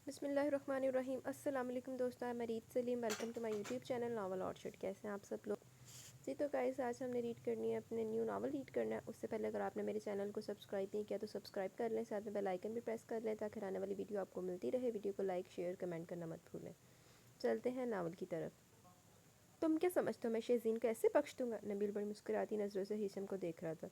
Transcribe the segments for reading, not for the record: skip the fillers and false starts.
بسم اللہ الرحمن الرحیم۔ السلام علیکم دوستوں، میں Reet Saleem, welcome to my YouTube channel Novel Orchard. کیسے ہیں آپ سب لوگ؟ جی تو گائز، آج ہم نے ریڈ کرنی ہے، اپنے نیو ناول ریڈ کرنا ہے۔ اس سے پہلے اگر آپ نے میرے چینل کو سبسکرائب نہیں کیا تو سبسکرائب کر لیں، ساتھ میں بیل آئیکن بھی پریس کر لیں تاکہ آنے والی ویڈیو آپ کو ملتی رہے۔ ویڈیو کو لائک شیئر کمنٹ کرنا مت بھولیں۔ چلتے ہیں ناول کی طرف۔ تم کیا سمجھتے ہو میں شہزین کو ایسے بخش دوں گا؟ نبیل بڑی مسکراتی نظروں سے ہیثم کو دیکھ رہا تھا،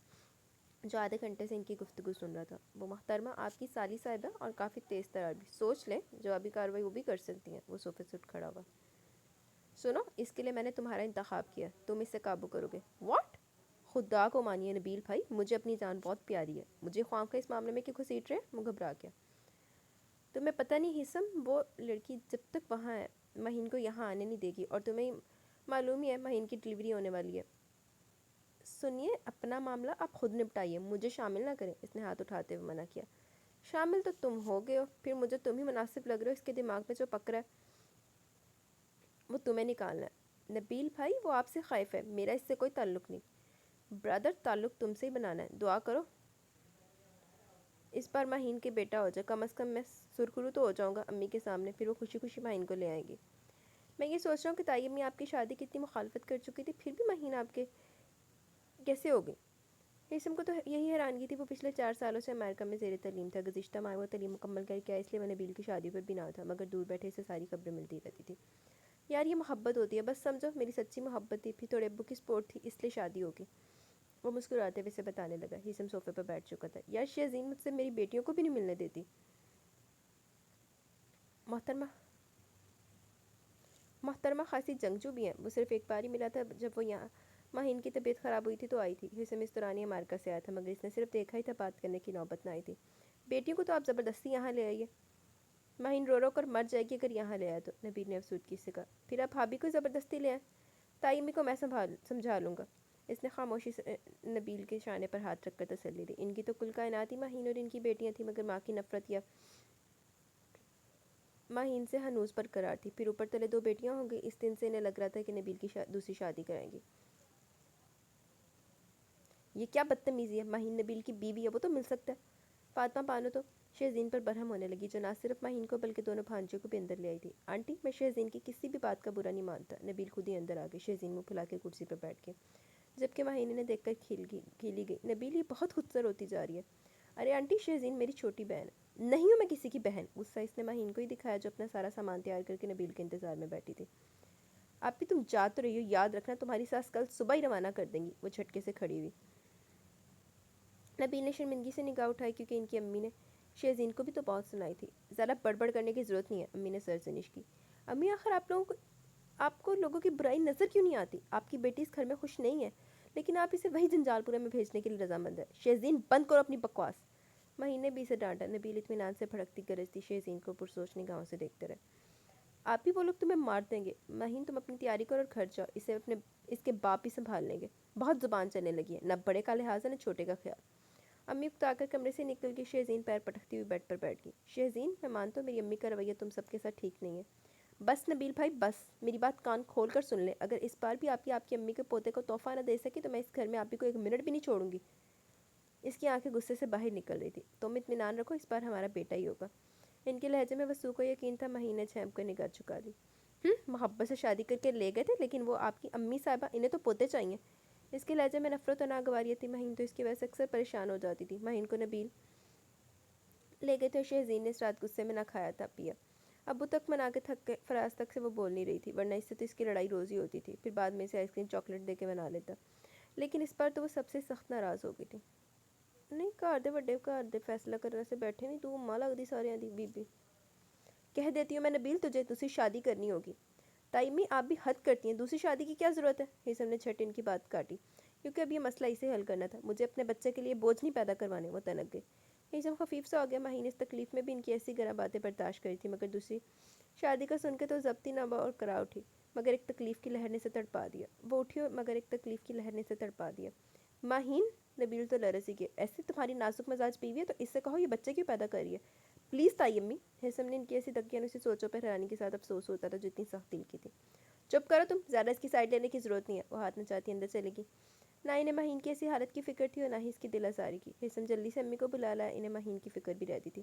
جو آدھے گھنٹے سے ان کی گفتگو سن رہا تھا۔ وہ محترمہ آپ کی سالی صاحبہ اور کافی تیز ترار بھی، سوچ لیں جو ابھی کاروائی وہ بھی کر سکتی ہیں۔ وہ صوفے سے اٹھ کھڑا ہوا۔ سنو، اس کے لیے میں نے تمہارا انتخاب کیا، تم اس سے قابو کرو گے۔ واٹ؟ خدا کو مانیے نبیل بھائی، مجھے اپنی جان بہت پیاری ہے، مجھے خواہ کا اس معاملے میں کیوں گھسیٹ رہے ہیں؟ وہ گھبرا گیا۔ تمہیں پتہ نہیں ہیثم، وہ لڑکی جب تک وہاں ہے مہین کو یہاں آنے نہیں دے گی، اور تمہیں معلوم ہی ہے مہین کی ڈلیوری ہونے والی ہے۔ سنیے، اپنا معاملہ آپ خود نپٹائیے، مجھے شامل نہ کریں۔ اس نے ہاتھ اٹھاتے ہوئے منع کیا۔ شامل تو تم ہو گئے ہو، پھر مجھے تم ہی مناسب لگ رہے ہو۔ اس کے دماغ میں جو پکڑا ہے وہ تمہیں نکالنا ہے۔ نبیل بھائی، وہ آپ سے خائف ہے، میرا اس سے کوئی تعلق نہیں۔ برادر، تعلق تم سے ہی بنانا ہے، دعا کرو اس بار مہین کے بیٹا ہو جائے، کم از کم میں سرخرو تو ہو جاؤں گا امی کے سامنے، پھر وہ خوشی خوشی مہین کو لے آئیں گی۔ میں یہ سوچ رہا ہوں کہ تائی امی آپ کی شادی کی اتنی مخالفت کر چکی تھی، پھر بھی مہین آپ کے کیسے ہو گئی؟ ہیثم کو تو یہی حیرانگی تھی، وہ پچھلے 4 سالوں سے امریکہ میں زیر تعلیم تھا۔ گزشتہ ماہ وہ تعلیم مکمل کر کے آیا، اس لیے وہ نبیل کی شادی پر بھی نہ تھا، مگر دور بیٹھے سے ساری خبریں ملتی رہتی تھی۔ یار یہ محبت ہوتی ہے، بس سمجھو میری سچی محبت تھی، پھر تھوڑے ابو کی سپورٹ تھی، اس لیے شادی ہوگی۔ وہ مسکراتے ہوئے اسے بتانے لگا۔ ہیثم صوفے پر بیٹھ چکا تھا۔ یار شہزین مجھ سے میری بیٹیوں کو بھی نہیں ملنے دیتی۔ محترمہ خاصی جنگجو بھی ہیں، وہ صرف ایک بار ہی ملا تھا جب وہ یہاں مہین کی طبیعت خراب ہوئی تھی تو آئی تھی۔ ہیثم اس دوران ہی امریکہ سے آیا تھا، مگر اس نے صرف دیکھا ہی تھا، بات کرنے کی نوبت نہ آئی تھی۔ بیٹیوں کو تو آپ زبردستی یہاں لے آئیے، مہین رو رو کر مر جائے گی اگر یہاں لے آیا تو، نبیل نے افسردگی سے کہا۔ پھر آپ بھابھی کو زبردستی لے آئیں، تائی امی کو میں سمجھا لوں گا۔ اس نے خاموشی سے نبیل کے شانے پر ہاتھ رکھ کر تسلی دی۔ ان کی تو کل کائنات ہی مہین اور ان کی بیٹیاں تھیں، مگر ماں کی نفرت یا مہین سے ہنوز برقرار تھی، پھر اوپر تلے 2 بیٹیاں ہوں گی۔ اس دن سے انہیں لگ رہا تھا کہ نبیل کی دوسری شادی کرائیں گی۔ یہ کیا بدتمیزی ہے، مہین نبیل کی بیوی ہے، وہ تو مل سکتا ہے۔ فاطمہ بانو تو شہزین پر برہم ہونے لگی، جو نہ صرف مہین کو بلکہ دونوں بھانجیوں کو بھی اندر لے آئی تھی۔ آنٹی، میں شہزین کی کسی بھی بات کا برا نہیں مانتا۔ نبیل خود ہی اندر آ گئی، شہزین منہ پھلا کے کرسی پر بیٹھ گئی، جبکہ مہین انہیں دیکھ کر کھیلی گئی۔ نبیل، یہ بہت خود سر ہوتی جا رہی ہے۔ ارے آنٹی، شہزین میری چھوٹی بہن ہے۔ نہیں ہوں میں کسی کی بہن۔ غصہ اس نے مہین کو ہی دکھایا، جو اپنا سارا سامان تیار کر کے نبیل کے انتظار میں بیٹھی تھی۔ آپ بھی تم جا تو رہی ہو، یاد رکھنا تمہاری ساس کل صبح ہی روانہ کر دیں گی۔ وہ جھٹکے سے کھڑی ہوئی۔ نبیل نے شرمندگی سے نگاہ اٹھائی، کیونکہ ان کی امی نے شہزین کو بھی تو بہت سنائی تھی۔ ذرا بڑبڑ کرنے کی ضرورت نہیں ہے، امی نے سرزنش کی۔ امی، آخر آپ کو لوگوں کی برائی نظر کیوں نہیں آتی؟ آپ کی بیٹی اس گھر میں خوش نہیں ہے، لیکن آپ اسے وہی جنجال پورے میں بھیجنے کے لیے رضامند ہے۔ شہزین، بند کرو اپنی بکواس۔ مہین نے بھی اسے ڈانٹا۔ نبیل اطمینان سے بھڑکتی گرجتی شہزین کو پرسوچ نگاہوں سے دیکھتے رہے۔ آپ بھی وہ لوگ تمہیں مار دیں گے۔ مہین، تم اپنی تیاری کرو اور گھر جاؤ، اس کے باپ ہی سنبھال لیں گے۔ بہت زبان چلنے لگی ہے، نہ بڑے کا لحاظ ہے نہ چھوٹے کا خیال۔ امی اکتا کر کمرے سے نکل گئی۔ شہزین پیر پٹکتی ہوئی بیڈ پر بیٹھ گئی۔ شہزین، میں مانتا ہوں میری امی کا رویہ تم سب کے ساتھ ٹھیک نہیں ہے۔ بس نبیل بھائی بس، میری بات کان کھول کر سن لیں۔ اگر اس بار بھی آپ کی امی کے پوتے کو تحفہ نہ دے سکی تو میں اس گھر میں آپ ہی کو 1 منٹ بھی نہیں چھوڑوں گی۔ اس کی آنکھیں غصے سے باہر نکل رہی تھی۔ تم اطمینان رکھو، اس بار ہمارا بیٹا ہی ہوگا۔ ان کے لہجے میں وسوع کو یقین تھا۔ مہین نے چھینک کر نگاہ جھکا دی۔ محبت سے شادی کر کے لے گئے تھے، لیکن وہ آپ کی امی صاحبہ، انہیں تو پوتے چاہیے۔ اس کے لہجے میں نفرت و ناگواری تھی۔ مہین تو اس کی وجہ سے اکثر پریشان ہو جاتی تھی۔ مہین کو نبیل لے گئے تھے اور شہزین نے اس رات غصے میں نہ کھایا تھا پیا۔ ابو تک منا کے تھک گئے، فراز تک سے وہ بول نہیں رہی تھی، ورنہ اس سے تو اس کی لڑائی روز ہی ہوتی تھی۔ پھر بعد میں اسے آئس کریم چاکلیٹ دے کے منا لیتا، لیکن اس بار تو وہ سب سے سخت ناراض ہو گئی تھی۔ نہیں، گھر دے وڈے گھر دے فیصلہ کرنے سے بیٹھے نہیں، تو ماں لگتی سارے دی بی بی۔ کہہ دیتی ہوں میں نبیل، تجھے دوسری شادی کرنی ہوگی۔ تائی امی، آپ بھی حد کرتی ہیں، دوسری شادی کی کیا ضرورت ہے؟ ہیثم نے جھٹ ان کی بات کاٹی، کیونکہ اب یہ مسئلہ اسے حل کرنا تھا، مجھے اپنے بچے کے لیے بوجھ نہیں پیدا کروانے۔ وہ تنک گئے۔ ہیثم خفیف سا ہو گیا۔ مہین اس تکلیف میں بھی ان کی ایسی گرم باتیں برداشت کری تھی، مگر دوسری شادی کا سن کے تو ضبط ہی نہ ہوا اور کرا اٹھی، مگر ایک تکلیف کی لہر نے اسے تڑپا دیا۔ وہ اٹھی اور مگر ایک تکلیف کی لہر نے اسے تڑپا دیا۔ مہین، نبیل تو لرز ہی گئے۔ ایسی تمہاری نازک مزاج بیوی ہے تو اس سے کہو یہ بچے کیوں پیدا کر رہی ہے؟ پلیز تائی امی۔ ہیثم نے ان کی ایسی دھکیاں اسی سوچوں پر حیرانی کے ساتھ افسوس ہوتا تھا جو اتنی سخت دل کی تھی۔ چپ کرو تم، زیادہ اس کی سائڈ لینے کی ضرورت نہیں ہے۔ وہ ہاتھ نچاتی اندر چلے گی۔ نہ انہیں مہین کی ایسی حالت کی فکر تھی اور نہ ہی اس کی دل آزاری کی۔ ہیثم جلدی سے امی کو بلا لایا، انہیں مہین کی فکر بھی رہتی تھی۔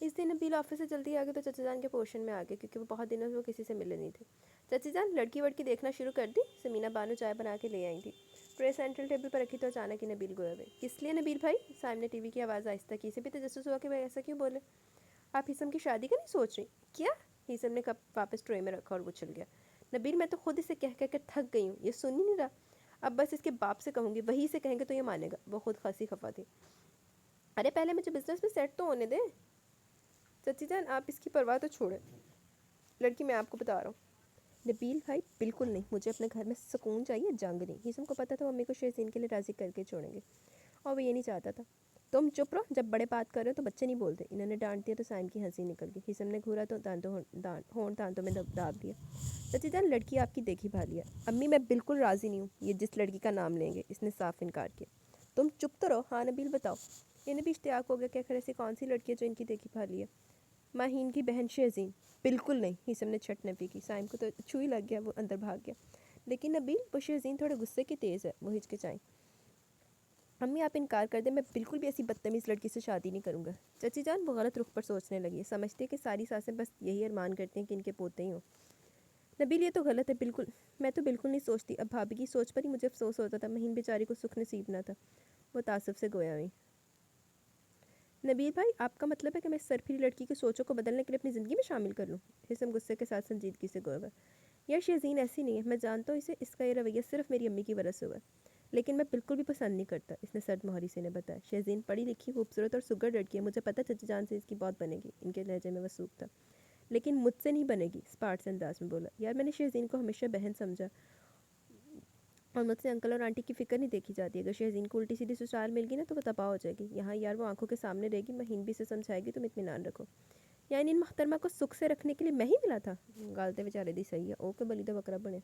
اس دن نبیل آفس سے جلدی آ گئے تو چچا جان کے پورشن میں آ گئے کیونکہ وہ بہت دنوں سے وہ کسی سے ملے نہیں تھے. چچی جان لڑکی وڑکی دیکھنا شروع کر دی؟ سمینہ بانو چائے بنا کے لے آئی تھی. ٹرے سینٹرل ٹیبل پر رکھی تو اچانک ہی نبیل گویا ہوئے. کس لیے نبیل بھائی؟ سائم نے ٹی وی کی آواز آہستہ کی. اسے بھی تجسس ہوا کہ وہ ایسا کیوں بولے. آپ ہیثم کی شادی کا نہیں سوچ رہی؟ کیا؟ ہیثم نے کپ واپس ٹرے میں رکھا اور وہ چل گیا. نبیل میں تو خود اسے کہہ کہہ کر تھک گئی ہوں، یہ سن ہی نہیں رہا. اب بس اس کے باپ سے کہوں گی، وہی سے کہیں گے تو یہ مانے گا. وہ خود خاصی خفا تھی. ارے پہلے مجھے بزنس میں سیٹ تو ہونے دیں. چچی جان آپ اس کی پرواہ تو چھوڑیں، لڑکی میں آپ کو بتا رہا ہوں. نبیل بھائی بالکل نہیں، مجھے اپنے گھر میں سکون چاہیے، جنگ نہیں. ہیثم کو پتا تھا ممی کو شیزین کے لیے راضی کر کے چھوڑیں گے اور وہ یہ نہیں چاہتا تھا. تم چپ رہو، جب بڑے بات کر رہے ہو تو بچے نہیں بولتے. انہوں نے ڈانٹ دیا تو سائم کی ہنسی نکل گئی. ہیثم نے گھورا تو ہونٹ دانتوں میں داب دیا. چچی جان لڑکی آپ کی دیکھی بھالی ہے. امی میں بالکل راضی نہیں ہوں یہ جس لڑکی کا نام لیں گے. اس نے صاف انکار کیا. تم چپ تو رہو. ہاں نبیل بتاؤ. انہیں بھی اشتیاق ہو گیا کہ آخر ایسی کون سی لڑکی ہے جو ان کی دیکھی بھالی ہے. ماہین کی بہن شیزین. بالکل نہیں. ہیثم نے چھٹ نفی کی. سائم کو تو چھوئی لگ گیا، وہ اندر بھاگ گیا. لیکن نبیل وہ شیزین تھوڑے غصے کی تیز ہے. وہ ہچکچائیں. امی آپ انکار کر دیں، میں بالکل بھی ایسی بدتمیز لڑکی سے شادی نہیں کروں گا. چچی جان وہ غلط رخ پر سوچنے لگی. سمجھتے کہ ساری ساسیں بس یہی ارمان کرتی ہیں کہ ان کے پوتے ہی ہوں. نبیل یہ تو غلط ہے. بالکل میں تو بالکل نہیں سوچتی. اب بھابھی کی سوچ پر ہی مجھے افسوس ہوتا تھا. مہین بیچاری کو سکھ نصیب نہ تھا. وہ تعصب سے گویا ہوئی. نبیل بھائی آپ کا مطلب ہے کہ میں اس سرپھری لڑکی کی سوچوں کو بدلنے کے لیے اپنی زندگی میں شامل کر لوں؟ ہیثم غصے کے ساتھ سنجیدگی سے گویا ہوا. یار شیزین ایسی نہیں ہے، میں جانتا ہوں اسے. اس کا یہ رویہ صرف میری امی کی وجہ سے ہوا ہے، لیکن میں بالکل بھی پسند نہیں کرتا. اس نے سرد مہری سے نے بتایا. شیزین پڑھی لکھی، خوبصورت اور سگر لڑکی ہے. مجھے پتہ چچا جان سے اس کی بہت بنے گی. ان کے لہجے میں وسوخ تھا. لیکن مجھ سے نہیں بنے گی، اسپارٹ سے انداز میں بولا. یار میں نے شیزین کو ہمیشہ بہن سمجھا اور مجھ سے انکل اور آنٹی کی فکر نہیں دیکھی جاتی. اگر شیزین کو الٹی سیدھی سسرال مل گئی نا تو وہ تباہ ہو جائے گی. یہاں یار وہ آنکھوں کے سامنے رہے گی. مہین بھی سے سمجھائے گی. تم اطمینان رکھو. یعنی ان محترمہ کو سکھ سے رکھنے کے لیے میں ہی ملا تھا. گالتے بیچارے دی صحیح ہے. اوکے بلی تو بکرا بنے.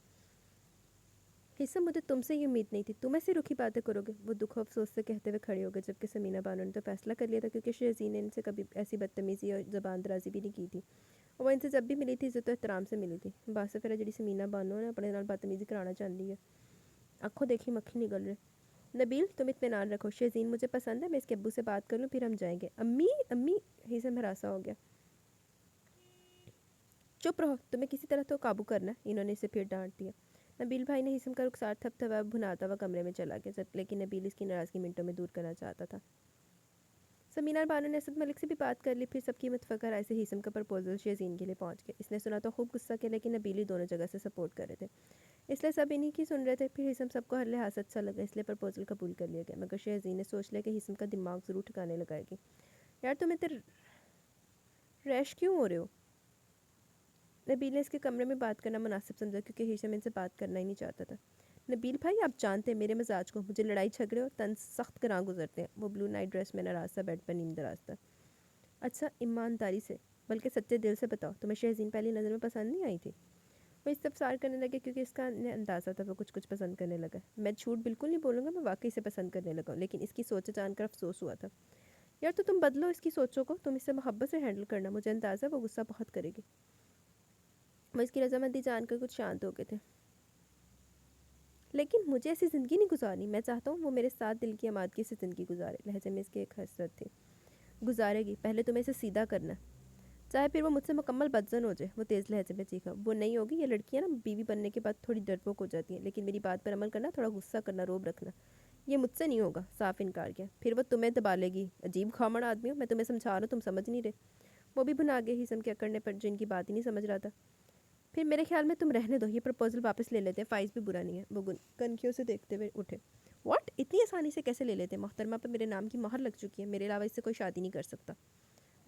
حصہ مجھے تم سے یہ امید نہیں تھی. تم ایسی رکھی باتیں کرو گے. وہ دکھ و افسوس سے کہتے ہوئے کھڑے ہو گئے. جبکہ سمینہ بانو نے تو فیصلہ کر لیا تھا کیونکہ شیزین نے ان سے کبھی ایسی بدتمیزی اور زبان درازی بھی نہیں کی تھی. وہ ان سے جب بھی ملی تھی عزت و احترام سے ملی تھی. باسفرہ جڑی سمینہ بانو نے اپنے نال بدتمیزی کرانا چاہتی ہے. آنکھوں دیکھی مکھی نگل رہے. نبیل تم اطمینان رکھو. شیزین مجھے پسند ہے. میں اس کے ابو سے بات کر لوں پھر ہم جائیں گے. امی امی ہیثم ہراساں ہو گیا. چپ رہو، تمہیں کسی طرح تو قابو کرنا. انہوں نے اسے پھر ڈانٹ دیا. نبیل بھائی نے ہیثم کا رخسار تھپ تھپا بھناتا ہوا کمرے میں چلا گیا. لیکن نبیل اس کی ناراضگی منٹوں میں دور کرنا چاہتا تھا. سمینہ بانو نے اسد ملک سے بھی بات کر لی. پھر سب کی متفقہ رائے سے ہیثم کا پرپوزل شیزین کے لیے پہنچ گیا. اس نے سنا تو خوب غصہ کیا، لیکن نبیل ہی دونوں جگہ سے سپورٹ کر رہے تھے، اس لیے سب انہی کی سن رہے تھے. پھر ہیثم سب کو ہر لحاظ سے اچھا لگا، اس لیے پرپوزل قبول کر لیا گیا. مگر شیزین نے سوچ لیا کہ ہیثم کا دماغ ضرور ٹھکانے لگائے گی. یار تم اتنے ریش کیوں ہو رہے ہو؟ نبیل نے اس کے کمرے میں بات کرنا مناسب سمجھا کیونکہ ہیثم ان سے بات کرنا ہی نہیں چاہتا تھا. نبیل بھائی آپ جانتے ہیں میرے مزاج کو. مجھے لڑائی جھگڑے اور طنز سخت گراں گزرتے ہیں. وہ بلو نائٹ ڈریس میں ناراض تھا، بیڈ پر نیم دراز تھا. اچھا ایمانداری سے بلکہ سچے دل سے بتاؤ، تمہیں شیزین پہلی نظر میں پسند نہیں آئی تھی؟ وہ استفسار کرنے لگے کیونکہ اس کا اندازہ تھا وہ کچھ پسند کرنے لگا. میں جھوٹ بالکل نہیں بولوں گا، میں واقعی سے پسند کرنے لگا ہوں. لیکن اس کی سوچ جان کر افسوس ہوا تھا. یار تو تم بدلو اس کی سوچوں کو. تم اس سے محبت سے ہینڈل کرنا. مجھے اندازہ ہے وہ غصہ بہت کرے گی. وہ اس کی رضامندی جان کر کچھ شانت ہو گئے تھے. لیکن مجھے ایسی زندگی نہیں گزارنی. میں چاہتا ہوں وہ میرے ساتھ دل کی آمادگی سے زندگی گزارے. لہجے میں اس کی ایک حسرت تھی. گزارے گی، پہلے تمہیں اسے سیدھا کرنا، چاہے پھر وہ مجھ سے مکمل بدزن ہو جائے. وہ تیز لہجے میں چیخا. وہ نہیں ہوگی. یہ لڑکیاں نا بیوی بننے کے بعد تھوڑی ڈرپوک ہو جاتی ہیں، لیکن میری بات پر عمل کرنا، تھوڑا غصہ کرنا، روب رکھنا، یہ مجھ سے نہیں ہوگا. صاف انکار کیا. پھر وہ تمہیں دبا لے گی. عجیب کھامڑ آدمی ہو. میں تمہیں سمجھا رہا ہوں، تم سمجھ نہیں رہے. وہ بھی بھنا گئے ہیثم کے اکڑنے پر جن کی بات ہی نہیں سمجھ رہا تھا. پھر میرے خیال میں تم رہنے دو، یہ پرپوزل واپس لے لیتے ہیں. فائز بھی برا نہیں ہے. وہ کنکھیوں سے دیکھتے ہوئے اٹھے. واٹ، اتنی آسانی سے کیسے لے لیتے ہیں؟ محترمہ پر میرے نام کی مہر لگ چکی ہے. میرے علاوہ اس سے کوئی شادی نہیں کر سکتا.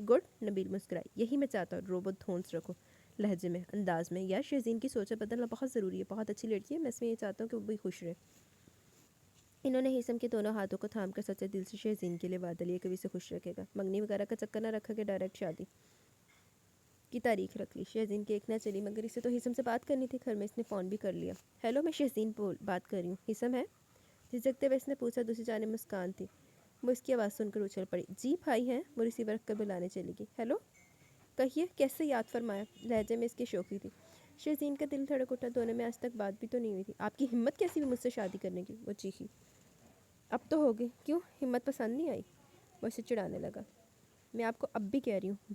گڈ. نبیل مسکرائی. یہی میں چاہتا ہوں. روبو دھونس رکھو لہجے میں، انداز میں. یار شیزین کی سوچیں بدلنا بہت ضروری ہے. بہت اچھی لڑکی ہے. میں اس میں یہ چاہتا ہوں کہ وہ بھی خوش رہے. انہوں نے ہیثم کے دونوں ہاتھوں کو تھام کر سچے دل سے شیزین کے لیے وعدہ لیا کہ وہ اسے خوش رکھے گا. منگنی وغیرہ کا چکر نہ رکھا کہ ڈائریکٹ شادی کی تاریخ رکھ لی. شیزین کی ایک نہ چلی، مگر اسے تو ہیثم سے بات کرنی تھی. گھر میں اس نے فون بھی کر لیا. ہیلو میں شیزین بات کر رہی ہوں. ہیثم ہے؟ جھجکتے ہوئے اس نے پوچھا. دوسری جانب مسکان تھی. وہ اس کی آواز سن کر اچھل پڑی. جی بھائی ہیں. وہ ریسیور رکھ کر بلانے چلی گئی. ہیلو کہیے کیسے یاد فرمایا؟ لہجے میں اس کی شوخی تھی. شیزین کا دل دھڑک اٹھا. دونوں میں آج تک بات بھی تو نہیں ہوئی تھی. آپ کی ہمت کیسی بھی مجھ سے شادی کرنے کی؟ وہ چیخی. اب تو ہوگی. کیوں ہمت پسند نہیں آئی؟ وہ اسے چڑھانے لگا. میں آپ کو اب بھی کہہ رہی ہوں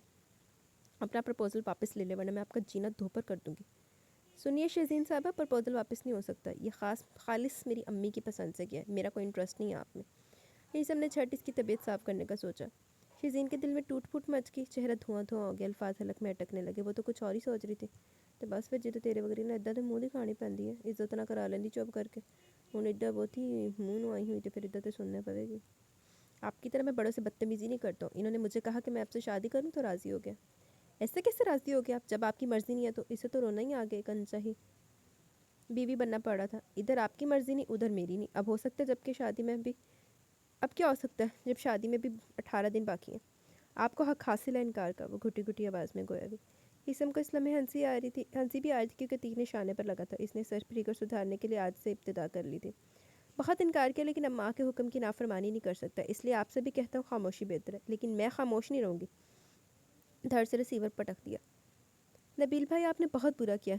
اپنا پرپوزل واپس لے لے ورنہ میں آپ کا جینا دھوپر کر دوں گی. سنیے شہزین صاحبہ, پرپوزل واپس نہیں ہو سکتا. یہ خالص میری امی کی پسند سے کیا ہے, میرا کوئی انٹرسٹ نہیں ہے آپ میں. ہیثم نے جھٹ اس کی طبیعت صاف کرنے کا سوچا. شہزین کے دل میں ٹوٹ پھوٹ مچ گئی, چہرہ دھواں دھواں ہو گیا, الفاظ حلق میں اٹکنے لگے. وہ تو کچھ اور ہی سوچ رہی تھی. تو بس پھر جدو تیرے وغیرہ نے ادا تو منہ دکھانی پیندی ہے, عزت نہ کرا لیندی چپ کر کے. ہوں ادا وہ تھی منہ نو آئی ہوئی تو پھر ادا تو سننا پڑے گی. آپ کی طرح میں بڑوں سے بدتمیزی نہیں کرتا ہوں. انہوں نے مجھے کہا کہ میں آپ سے شادی کروں تو راضی ہو گیا. ایسے کیسے راضی ہو گیا آپ؟ جب آپ کی مرضی نہیں ہے تو اسے تو رونا ہی آگے کنچا ہی بیوی بننا پڑا تھا. ادھر آپ کی مرضی نہیں, ادھر میری نہیں. اب ہو سکتا ہے جب کہ شادی میں بھی, اب کیا ہو سکتا ہے جب شادی میں بھی 18 دن باقی ہیں. آپ کو حق حاصل ہے انکار کا. وہ گھٹی گھٹی آواز میں گویا بھی. اسم کو اس لمحے ہنسی آ رہی تھی, ہنسی بھی آ رہی تھی کیونکہ تیغ نشانے پر لگا تھا. اس نے سر پھری کر سدھارنے کے لیے آج سے ابتدا کر لی تھی. بہت انکار کیا لیکن اب ماں کے حکم کی نافرمانی نہیں کر سکتا, اس لیے آپ سے بھی کہتا ہوں خاموشی بہتر ہے. لیکن میں خاموش نہیں رہوں گی. دھڑ سے ریسیور پٹک دیا. نبیل بھائی آپ نے بہت برا کیا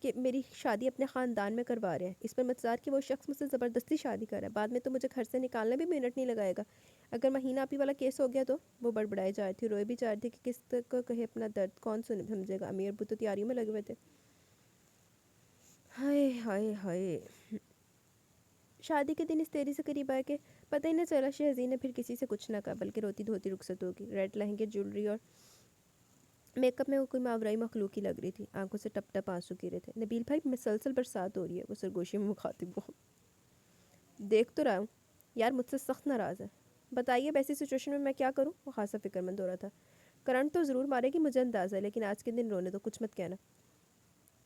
کہ میری شادی اپنے خاندان میں کروا رہے ہیں. اس پر متضار کہ وہ شخص مجھ سے زبردستی شادی کر رہا ہے. بعد میں تو مجھے گھر سے نکالنے بھی منٹ نہیں لگائے گا. اگر مہینہ آپی والا کیس ہو گیا تو وہ بڑبڑائے جا رہی تھی, روئے بھی جا رہی تھی کہ کس کو کہے اپنا درد, کون سمجھے گا. امی ابو تو تیاریوں میں لگے ہوئے تھے. ہائے ہائے ہائے. شادی کے دن اس تیری سے قریب آئے کہ پتہ ہی نہ چلا. شہزین نے پھر کسی سے کچھ نہ کہا بلکہ روتی دھوتی رخصت ہوگی. ریڈ لہنگے, جولری اور میک اپ میں وہ کوئی ماورائی مخلوق ہی لگ رہی تھی. آنکھوں سے ٹپ ٹپ آنسو گر رہے تھے. نبیل بھائی مسلسل برسات ہو رہی ہے. وہ سرگوشی میں مخاطب ہو. دیکھ تو رہا ہوں یار, مجھ سے سخت ناراض ہے. بتائیے ایسی سچویشن میں میں کیا کروں؟ وہ خاصا فکر مند ہو رہا تھا. کرنٹ تو ضرور مارے گی مجھے اندازہ ہے, لیکن آج کے دن رونے دو, کچھ مت کہنا.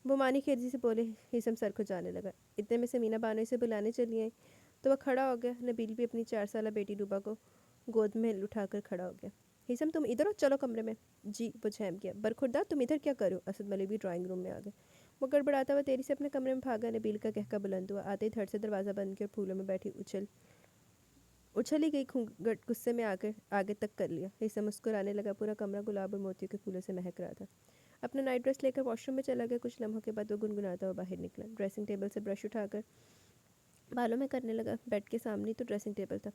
وہ مانی خیرجی سے بولے. ہیثم سر کو جانے لگا. اتنے میں سمینا بانو سے بلانے چلی آئی تو وہ کھڑا ہو گیا. نبیل بھی اپنی 4 سالہ بیٹی روبا کو گود میں اٹھا کر کھڑا ہو گیا. ہیثم تم ادھر ہو, چلو کمرے میں. جی. وہ جھیم گیا. برخوردار تم ادھر کیا کرو؟ اسد ملک بھی ڈرائنگ روم میں آ گئے. وہ گڑبڑاتا ہوا تیزی سے اپنے کمرے میں بھاگا. نبیل کا کہکا بلند ہوا. آتے ہی دھڑ سے دروازہ بند کیا اور پھولوں میں بیٹھی اچھلی گئی گھونگھٹ غصے میں آ کر آگے تک کر لیا. ہیثم مسکرانے لگا. پورا کمرہ گلاب اور موتیوں کے پھولوں سے مہک رہا تھا. اپنا نائٹ ڈریس لے کر واش روم میں چلا گیا. کچھ لمحوں کے بعد وہ گنگناتا ہوا باہر نکلا. ڈریسنگ ٹیبل سے برش اٹھا کر بالوں میں کرنے لگا. بیڈ کے سامنے تو ڈریسنگ ٹیبل تھا.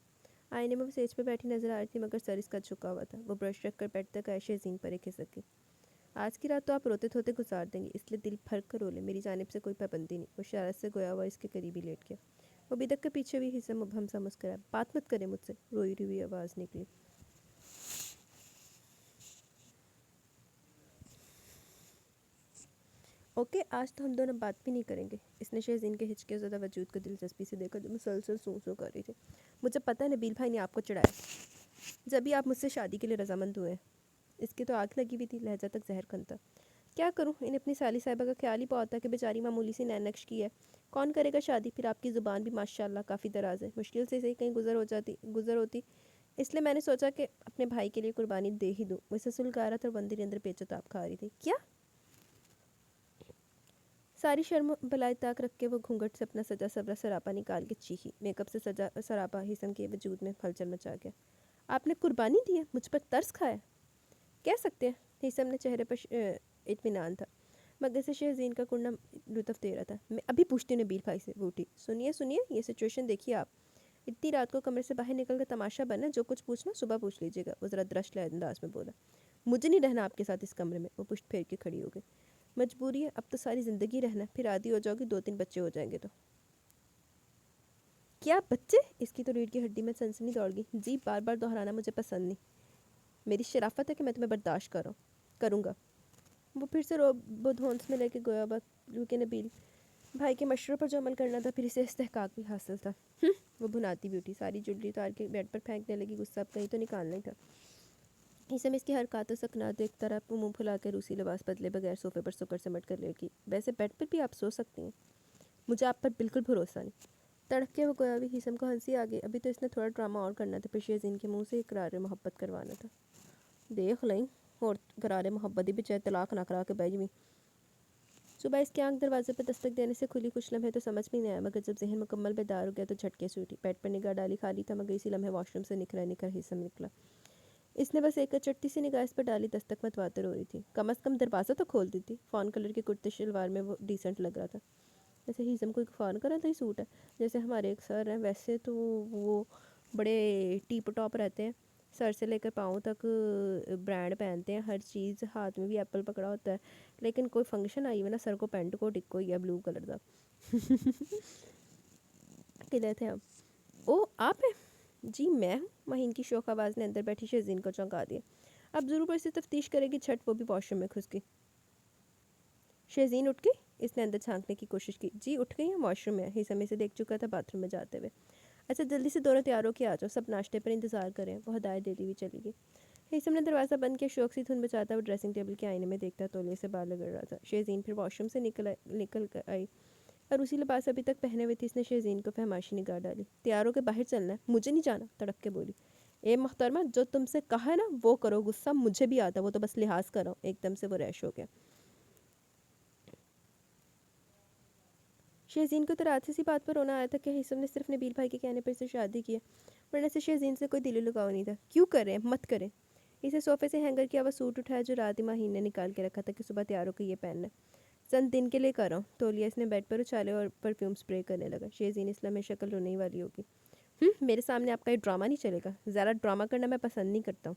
آئینے میں وہ سیج پہ بیٹھی نظر آ رہی تھی مگر سر اس کا جھکا ہوا تھا. وہ برش رکھ کر بیڈ تک آئے. شہزین پر ایک کھسک گئی. آج کی رات تو آپ روتے دھوتے گزار دیں گے, اس لیے دل بھر کر رو لیں. میری جانب سے کوئی پابندی نہیں. وہ شرارت سے گویا ہوا اس کے قریب ہی لیٹ گیا. وہ بدک کے پیچھے بھی ہیثم مبہم سا مسکرایا. بات مت کریں مجھ سے, روئی روئی آواز نکلی. اوکے, آج تو ہم دونوں بات بھی نہیں کریں گے. اس نے شہزین کے ہچکے زدہ وجود کو دلچسپی سے دیکھا جو مسلسل سوں سوں کر رہی تھی. مجھے پتہ ہے نبیل بھائی نے آپ کو چڑھایا جب بھی آپ مجھ سے شادی کے لیے رضامند ہوئے. اس کی تو آنکھ لگی ہوئی تھی, لہجہ تک زہر کن تھا. کیا کروں, انہیں اپنی سالی صاحبہ کا خیال ہی پاتا کہ بیچاری معمولی سی نین نقش کی ہے. کون کرے گا شادی؟ پھر آپ کی زبان بھی ماشاءاللہ کافی دراز ہے. مشکل سے صحیح کہیں گزر ہوتی. اس لیے میں نے سوچا کہ اپنے بھائی کے لیے قربانی دے ہی دوں. وہ اسے سلگا رہا تھا اور بندی اندر پیچو تاپ کھا رہی تھی. کیا؟ ساری شرم بلائے طاق رکھ کے وہ گھونگھٹ سے اپنا سجا سورا سراپا نکال کے چیخی. میک اپ سے سجا سراپا ہیثم کے وجود میں ہلچل مچا گیا. آپ نے قربانی دی ہے؟ مجھ پر ترس کھایا؟ کہہ سکتے ہیں. ہیثم نے چہرے پر اطمینان تھا مگر سے شہزین کا کنڈا لطف دے رہا تھا. میں ابھی پوچھتی ہوں نبیل بھائی سے. وہ اٹھی. سنیے یہ سچویشن دیکھیے آپ. اتنی رات کو کمرے سے باہر نکل کر تماشا بنا. جو کچھ پوچھنا صبح پوچھ لیجیے گا. وہ ذرا درشت انداز میں بولا. مجھے نہیں رہنا آپ کے ساتھ اس کمرے میں. وہ پشت پھیر کے کھڑی ہو گئی. مجبوری ہے, اب تو ساری زندگی رہنا. پھر عادی ہو جاؤ گی, 2-3 بچے ہو جائیں گے تو. کیا بچے؟ اس کی تو ریڑھ کی ہڈی میں سنسنی دوڑ گئی. جی, بار بار دہرانا مجھے پسند نہیں. میری شرافت ہے کہ میں تمہیں برداشت کروں گا. وہ پھر سے بدھونس میں لے کے گویا بات کیونکہ نبیل بھائی کے مشورے پر جو عمل کرنا تھا پھر اسے استحقاق بھی حاصل تھا. وہ بھناتی بھی اٹھی. ساری جولری اتار کے بیڈ پر پھینکنے لگی. غصہ اب کہیں تو نکالنا ہی تھا. ہیثم اس کی حرکاتوں سے اقناع دیکھ طرف منہ پھلا کے روسی لباس بدلے بغیر صوفے پر سکر سمٹ کر لیٹ گئی. ویسے بیڈ پر بھی آپ سو سکتی ہیں. مجھے آپ پر بالکل بھروسہ نہیں. تڑک کے وہ گویا بھی. ہیثم کو ہنسی آ گئی. ابھی تو اس نے تھوڑا ڈرامہ اور کرنا تھا. پھر شہزین کے منہ سے اقرار محبت کروانا تھا. دیکھ لیں اور قرار محبت ہی بچائے طلاق نہ کرا کے بیج میں. صبح اس کی آنکھ دروازے پہ دستک دینے سے کھلی. کچھ لمحے تو سمجھ میں نہیں آیا مگر جب ذہن مکمل بیدار ہو گیا تو جھٹکے سے اٹھی. بیڈ پر نگاہ ڈالی. خالی تھا مگر اسی لمحے واش روم سے نکھر ہیثم نکلا. اس نے بس ایک چٹی سی نگاہ اس پر ڈالی. دستک متواتر ہو رہی تھی. کم از کم دروازہ تو کھول دیتی. فون کلر کے کرتے شلوار میں وہ ڈیسنٹ لگ رہا تھا. جیسے ہیثم کوئی فون کرا تھا ہی سوٹ ہے. جیسے ہمارے ایک سر ہیں ویسے تو وہ بڑے ٹیپ ٹاپ رہتے ہیں. سر سے لے کر پاؤں تک برانڈ پہنتے ہیں، ہر چیز، ہاتھ میں بھی ایپل پکڑا ہوتا ہے، لیکن کوئی فنکشن آئی ہوئی نا سر کو پینٹ کو ٹکو ہی ہے بلو کلر کا کدھر تھے آپ؟ او آپ ہیں؟ جی میں ہوں، مہین کی شوخ آواز نے اندر بیٹھی شہزین کو چونکا دیا۔ اب ضرور پر سے تفتیش کرے گی، چھٹ وہ بھی واش روم میں گھس گئی۔ شہزین اٹھ گئی؟ اس نے اندر جھانکنے کی کوشش کی۔ جی اٹھ گئی ہیں، واش روم میں، ہیثم اسے دیکھ چکا تھا باتھ روم میں جاتے ہوئے۔ اچھا جلدی سے دونوں تیار ہو کے آ جاؤ، سب ناشتے پر انتظار کریں، وہ ہدایت دیتی ہوئی چلی گئی۔ ہیثم نے دروازہ بند کیا، شوق سی دھن بچاتا وہ ڈریسنگ ٹیبل کے آئینے میں دیکھتا تولیے سے بال رگڑ رہا تھا۔ شہزین پھر واش روم سے نکل کر آئی اور اسی لباس ابھی تک پہنے ہوئے تھی۔ اس نے شہزین کو فہماشی نگاہ ڈالی۔ تیار ہو کے باہر چلنا ہے؟ مجھے نہیں جانا، تڑپ کے بولی۔ اے محترمہ، جو تم سے کہا ہے نا وہ کرو، غصہ مجھے بھی آتا، وہ تو بس لحاظ کر رہا ہوں۔ ایک دم سے وہ ریش ہو گیا۔ شہزین کو تو رات سے اسی بات پر رونا آیا تھا کہ ہیثم نے صرف نبیل بھائی کے کہنے پر اسے شادی کی ہے، ورنہ سے شہزین سے کوئی دلی لگاؤ نہیں تھا۔ کیوں کریں، مت کریں۔ اسے صوفے سے ہینگر کیا ہوا سوٹ اٹھایا جو رات ہی مہین نے نکال کے رکھا تھا کہ صبح تیار ہو کے یہ پہننا ہے۔ چند دن کے لیے کر رہا ہوں۔ تولیہ اس نے بیڈ پر اچھالے اور پرفیوم اسپرے کرنے لگا۔ شہزین اسلام میں شکل رونے والی ہوگی۔ میرے سامنے آپ کا یہ ڈرامہ نہیں چلے گا، زیادہ ڈرامہ کرنا میں پسند نہیں کرتا ہوں،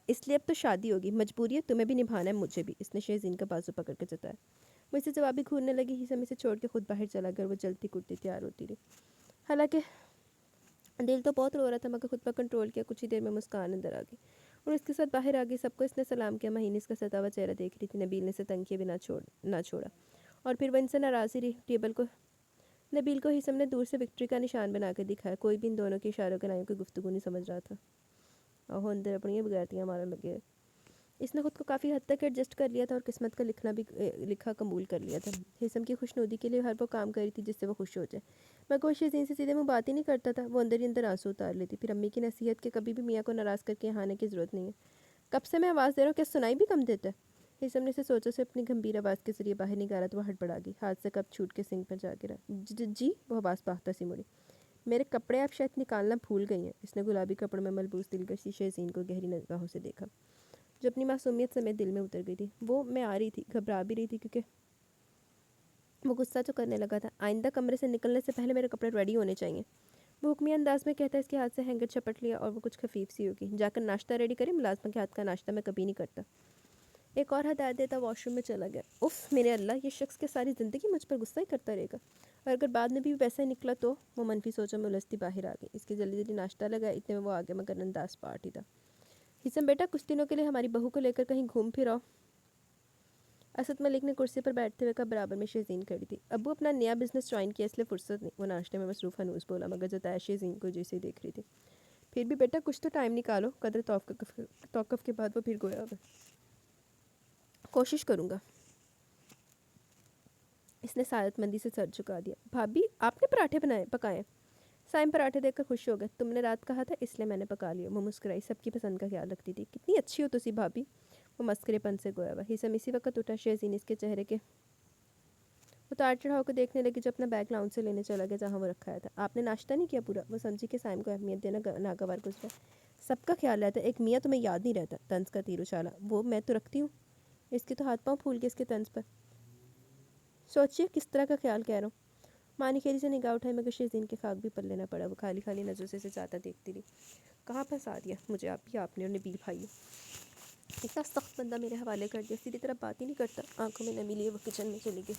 اس لیے اب تو شادی ہوگی، مجبوری ہے، تمہیں بھی نبھانا ہے، مجھے بھی۔ اس نے شہزین کا بازو پکڑ کے جتایا۔ وہ اسے جوابی گھورنے لگی، ہیثم اسے چھوڑ کے خود باہر چلا گیا اور وہ جلتی کرتی تیار ہوتی رہی۔ حالانکہ دل تو بہت رو رہا تھا مگر خود پر کنٹرول کیا۔ کچھ ہی دیر میں مسکان اندر آ گئی اور اس کے ساتھ باہر آ گئی۔ سب کو اس نے سلام کیا۔ مہین اس کا ستا ہوا چہرہ دیکھ رہی تھی۔ نبیل نے اسے تنگ کیے بنا نہ چھوڑا اور پھر وہ ان سے ناراض ہی رہی۔ ٹیبل کو نبیل کو ہیثم نے دور سے وکٹری کا نشان بنا کے دکھایا۔ کوئی بھی ان دونوں کے اشاروں کے نائیوں کی گفتگو نہیں سمجھ رہا تھا۔ اوہ اندر اپنی بغیرتیاں مارا لگے۔ اس نے خود کو کافی حد تک ایڈجسٹ کر لیا تھا اور قسمت کا لکھا قبول کر لیا تھا۔ ہیثم کی خوشنودی کے لیے ہر وہ کام کر رہی تھی جس سے وہ خوش ہو جائے، مگر وہ شہزین سے سیدھے منہ بات ہی نہیں کرتا تھا۔ وہ اندر ہی اندر آنسو اتار لیتی۔ پھر امی کی نصیحت کہ کبھی بھی میاں کو ناراض کر کے یہاں آنے کی ضرورت نہیں ہے۔ کب سے میں آواز دے رہا ہوں، کیا سنائی بھی کم دیتا ہے؟ ہیثم نے اسے سوچا سے اپنی گھمبیر آواز کے ذریعے باہر نکالا تو وہ ہڑبڑا گئی۔ ہاتھ سے کپ چھوٹ کے سنک پر جا گرا۔ جی وہ آواز باہتا سی مڑی۔ میرے کپڑے آپ شاید نکالنا بھول گئی ہیں۔ اس نے گلابی کپڑوں میں ملبوس دلکشی شہزین کو گہری نگاہوں سے دیکھا جو اپنی معصومیت سمیت دل میں اتر گئی تھی۔ وہ میں آ رہی تھی، گھبرا بھی رہی تھی کیونکہ وہ غصہ جو کرنے لگا تھا۔ آئندہ کمرے سے نکلنے سے پہلے میرے کپڑے ریڈی ہونے چاہیے، وہ حکمی انداز میں کہتا ہے۔ اس کے ہاتھ سے ہینگر چھپٹ لیا اور وہ کچھ خفیف سی ہوگی۔ جا کر ناشتہ ریڈی کریں، ملازمہ کے ہاتھ کا ناشتہ میں کبھی نہیں کرتا۔ ایک اور ہدایت دیتا واش روم میں چلا گیا۔ اف میرے اللہ، یہ شخص کے ساری زندگی مجھ پر غصہ ہی کرتا رہے گا، اور اگر بعد میں بھی ویسا ہی نکلا تو؟ وہ منفی سوچوں میں الجھتی باہر آ گئی۔ اس کی جلدی جلدی ناشتہ لگا، اتنے میں وہ آگے مگر انداز پارٹی تھا۔ ہیثم بیٹا، کچھ دنوں کے لیے ہماری بہو کو لے کر کہیں گھوم پھر آؤ۔ اسد ملک نے کرسی پر بیٹھتے ہوئے کہا۔ برابر میں شہزین کھڑی تھی۔ ابو اپنا نیا بزنس جوائن کیا، اس لیے فرصت نہیں۔ وہ ناشتے میں مصروف ہنوز بولا مگر جتایا شہزین کو جیسے دیکھ رہی تھی۔ پھر بھی بیٹا کچھ تو ٹائم نکالو۔ قدر توقف کے بعد وہ پھر گویا ہوگا۔ کوشش کروں گا۔ اس نے سعادت مندی سے سر جھکا دیا۔ بھابھی آپ نے پراٹھے پکائے؟ سائم پراٹھے دیکھ کر خوش ہو گئے۔ تم نے رات کہا تھا اس لیے میں نے پکا لیا۔ وہ مسکرائی۔ سب کی پسند کا خیال رکھتی تھی، کتنی اچھی ہو تسی بھابھی۔ وہ مسکرے پن سے گویا ہوا۔ ہیثم اسی وقت اٹھا۔ شہزین اس کے چہرے کے اتار چڑھاؤ کو دیکھنے لگی جو اپنا بیگ لاؤنج سے لینے چلا گیا جہاں وہ رکھا تھا۔ آپ نے ناشتہ نہیں کیا پورا؟ وہ سمجھی کہ سائم کو اہمیت دینا ناگوار گزرا۔ سب کا خیال رہتا ہے، ایک میاں تمہیں یاد نہیں رہتا؟ طنز کا تیر اچھالا۔ وہ میں تو رکھتی ہوں۔ اس کے تو ہاتھ پاؤں پھول گئے اس کے طنز پر۔ سوچئے کس طرح کا خیال کہہ رہا ہوں۔ مانی کھیری سے نگاہ اٹھائی مگر شہزین کے خاک بھی پلے نہ پڑا۔ وہ خالی خالی نظروں سے اسے جاتا دیکھتی رہی۔ کہاں پھنسا دیا مجھے آپ نے اور نبیل بھائی، اتنا سخت بندہ میرے حوالے کر دیا، سیدھی طرح بات ہی نہیں کرتا۔ آنکھوں میں نمی لیے وہ کچن میں چلی گئی۔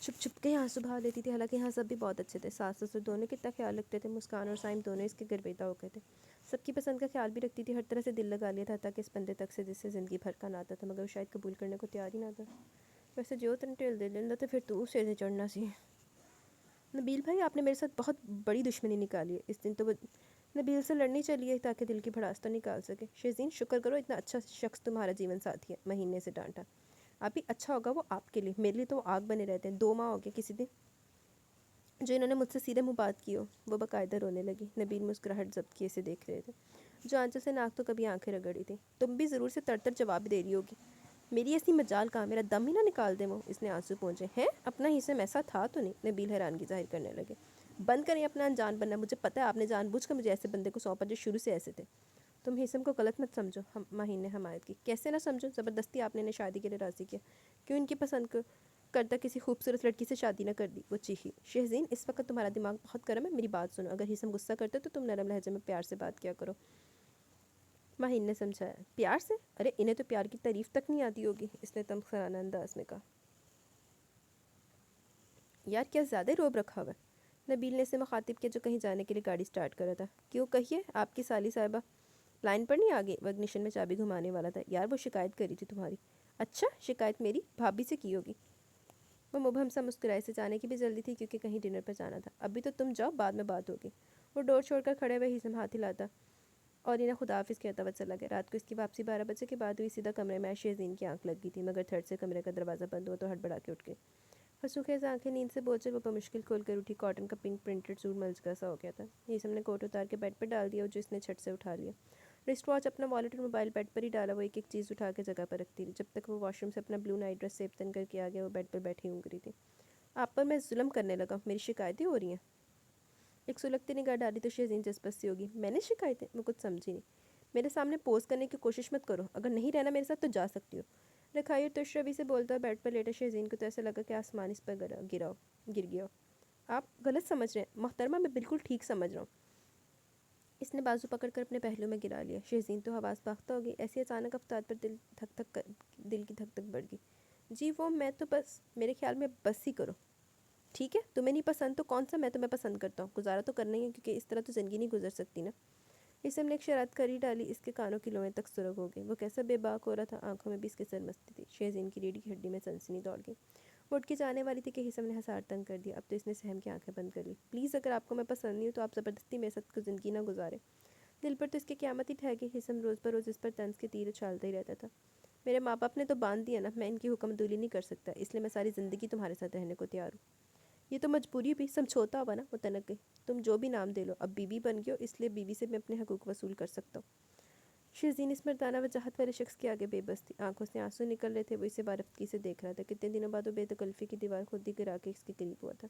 چھپ چھپ کے یہاں سبھا لیتی تھی، حالانکہ یہاں سب بھی بہت اچھے تھے۔ ساس سسر دونوں کتنا خیال رکھتے تھے۔ مسکان اور سائم دونوں اس کے گرویدہ ہو گئے تھے۔ سب کی پسند کا خیال بھی رکھتی تھی، ہر طرح سے دل لگا لیا تھا تاکہ اس بندے تک سے جس سے زندگی بھر کا ناتا تھا، مگر وہ شاید قبول کرنے کو تیار ہی نہ تھا۔ ویسے جو تن ٹیل دے لینا تو پھر تو اسے سے چڑھنا سی۔ نبیل بھائی آپ نے میرے ساتھ بہت بڑی دشمنی نکالی ہے۔ اس دن تو وہ نبیل سے لڑنی چلی ہے تاکہ دل کی بھڑاس تو نکال سکے۔ شہزین شکر کرو اتنا اچھا شخص تمہارا جیون ساتھی ہے، مہین نے اسے ڈانٹا۔ آپ ہی اچھا ہوگا وہ آپ کے لیے، میرے لیے تو وہ آگ بنے رہتے ہیں۔ 2 ماہ ہو گئے کسی دن جو انہوں نے مجھ سے سیدھے منہ بات کی ہو۔ وہ باقاعدہ رونے لگی۔ نبیل مسکراہٹ ضبط کیے سے دیکھ رہے تھے جو آنچوں سے ناک تو کبھی آنکھیں رگڑی تھی۔ تم بھی ضرور سے تڑ جواب دے رہی ہوگی۔ میری ایسی مجال کہاں، میرا دم ہی نہ نکال دیں وہ۔ اس نے آنسو پہنچے ہیں اپنا حصہ ایسا تھا تو نہیں۔ نبیل حیرانگی ظاہر کرنے لگے۔ بند کریں اپنا انجان بننا، مجھے پتہ ہے آپ نے جان بوجھ کر مجھے ایسے بندے کو سونپا جو شروع سے ایسے تھے۔ تم ہیثم کو غلط مت سمجھو، مہین نے حمایت کی۔ کیسے نہ سمجھو، زبردستی آپ نے انہیں شادی کے لیے راضی کیا، کیوں ان کی پسند کو کرتا کسی خوبصورت لڑکی سے شادی نہ کر دی، وہ چیخی۔ شہزین اس وقت تمہارا دماغ بہت گرم ہے، میری بات سنو، اگر ہیثم غصہ کرتے تو تم نرم لہجے میں پیار سے بات کیا کرو۔ ماہین نے سمجھایا۔ پیار سے؟ ارے انہیں تو پیار کی تعریف تک نہیں آتی ہوگی، اس نے تمخرانہ انداز میں کہا۔ یار کیا زیادہ روب رکھا ہوا ہے؟ نبیل نے اسے مخاطب کیا جو کہیں جانے کے لیے گاڑی سٹارٹ کر رہا تھا۔ کیوں کہیے، آپ کی سالی صاحبہ لائن پر نہیں آگے؟ وہ اگنیشن میں چابی گھمانے والا تھا۔ یار وہ شکایت کری تھی تمہاری۔ اچھا شکایت میری؟ بھابھی سے کی ہوگی۔ وہ مبہم سا مسکرائے، سے جانے کی بھی جلدی تھی کیونکہ کہیں ڈنر پر جانا تھا۔ ابھی تو تم جاؤ، بعد میں بات ہوگی۔ وہ ڈور چھوڑ کر کھڑے ہوئے ہیثم ہاتھ ہلاتا اور انہیں خدا حافظ کہتا ہوا چلا گیا۔ رات کو اس کی واپسی 12 بجے کے بعد ہوئی، سیدھا کمرے میں شہزین کی آنکھ لگ گئی تھی، مگر تھرڈ سے کمرے کا دروازہ بند ہوا تو ہڑبڑا کے اٹھ گئی۔ حسوخیز آنکھیں نیند سے بوجھل وہ بمشکل کھول کر اٹھی۔ کاٹن کا پنک پرنٹڈ سوٹ ملجھکا سا ہو گیا تھا۔ ہیثم نے کوٹ اتار کے بیڈ پر ڈال دیا جو اس نے جھٹ سے اٹھا لیا۔ رسٹ واچ، اپنا والیٹ اور موبائل بیڈ پر ہی ڈالا، وہ ایک ایک چیز اٹھا کے جگہ پر رکھتی رہی۔ جب تک وہ واش روم سے اپنا بلو نائٹ ڈریس سیب تن کر کے آ گیا، وہ بیڈ پر بیٹھی اونگ رہی تھی۔ آپ پر میں ظلم کرنے لگا ہوں، میری شکایتیں ہو رہی ہیں؟ ایک سلگتی نگاہ ڈالی تو شہزین جذبت سی ہوگی۔ میں نے شکایتیں؟ وہ کچھ سمجھی نہیں۔ میرے سامنے پوز کرنے کی کوشش مت کرو، اگر نہیں رہنا میرے ساتھ تو جا سکتی ہو۔ رکھائی اور تشربی سے بولتا بیڈ پر لیٹا شہزین کو تو ایسا لگا کہ آسمان اس پر گر گیا ہو۔ آپ غلط سمجھ رہے ہیں محترمہ، میں بالکل ٹھیک سمجھ رہا ہوں۔ اس نے بازو پکڑ کر اپنے پہلو میں گرا لیا۔ شہزین تو حواس باختہ ہو گئی، ایسی اچانک افطار پر دل کی دھک دھک بڑھ گئی۔ جی وہ میں تو بس، میرے خیال میں بس ہی کرو۔ ٹھیک ہے، تمہیں نہیں پسند تو کون سا میں تمہیں پسند کرتا ہوں، گزارا تو کرنا ہی ہے کیونکہ اس طرح تو زندگی نہیں گزر سکتی نا۔ اسم نے ایک شرارت کری ڈالی، اس کے کانوں کی لوئیں تک سرخ ہو گئی۔ وہ کیسا بے باک ہو رہا تھا، آنکھوں میں بھی اس کے سرمستی تھی۔ شہزین کی ریڑھ کی ہڈی میں سنسنی دوڑ گئی، وہ اٹھ کے جانے والی تھی کہ حسم نے ہزار تنگ کر دیا۔ اب تو اس نے سہم کی آنکھیں بند کر لی۔ پلیز اگر آپ کو میں پسند نہیں ہوں تو آپ زبردستی میرے ساتھ زندگی نہ گزارے۔ دل پر تو اس کی قیامت ہی ٹھہ گئی۔ حسم روز بروز اس پر طنز کے تیر اچھالتا ہی رہتا تھا۔ میرے ماں باپ نے تو باندھ دیا نا، میں ان کی حکم دولی نہیں کر سکتا، اس لیے میں ساری زندگی تمہارے ساتھ رہنے کو تیار ہوں۔ یہ تو مجبوری بھی، سمجھوتا ہوا نا، وہ تنک گئی۔ تم جو بھی نام دے لو، اب بیوی بن گئی ہو، اس لیے بیوی سے میں اپنے حقوق وصول کر سکتا ہوں۔ شہزین اس مردانہ وجاہت والے شخص کے آگے بے بس تھی، آنکھوں سے آنسو نکل رہے تھے، وہ اسے بارفتگی سے دیکھ رہا تھا۔ کتنے دنوں بعد وہ بے تکلفی کی دیوار خود ہی گرا کے اس کے قریب ہوا تھا۔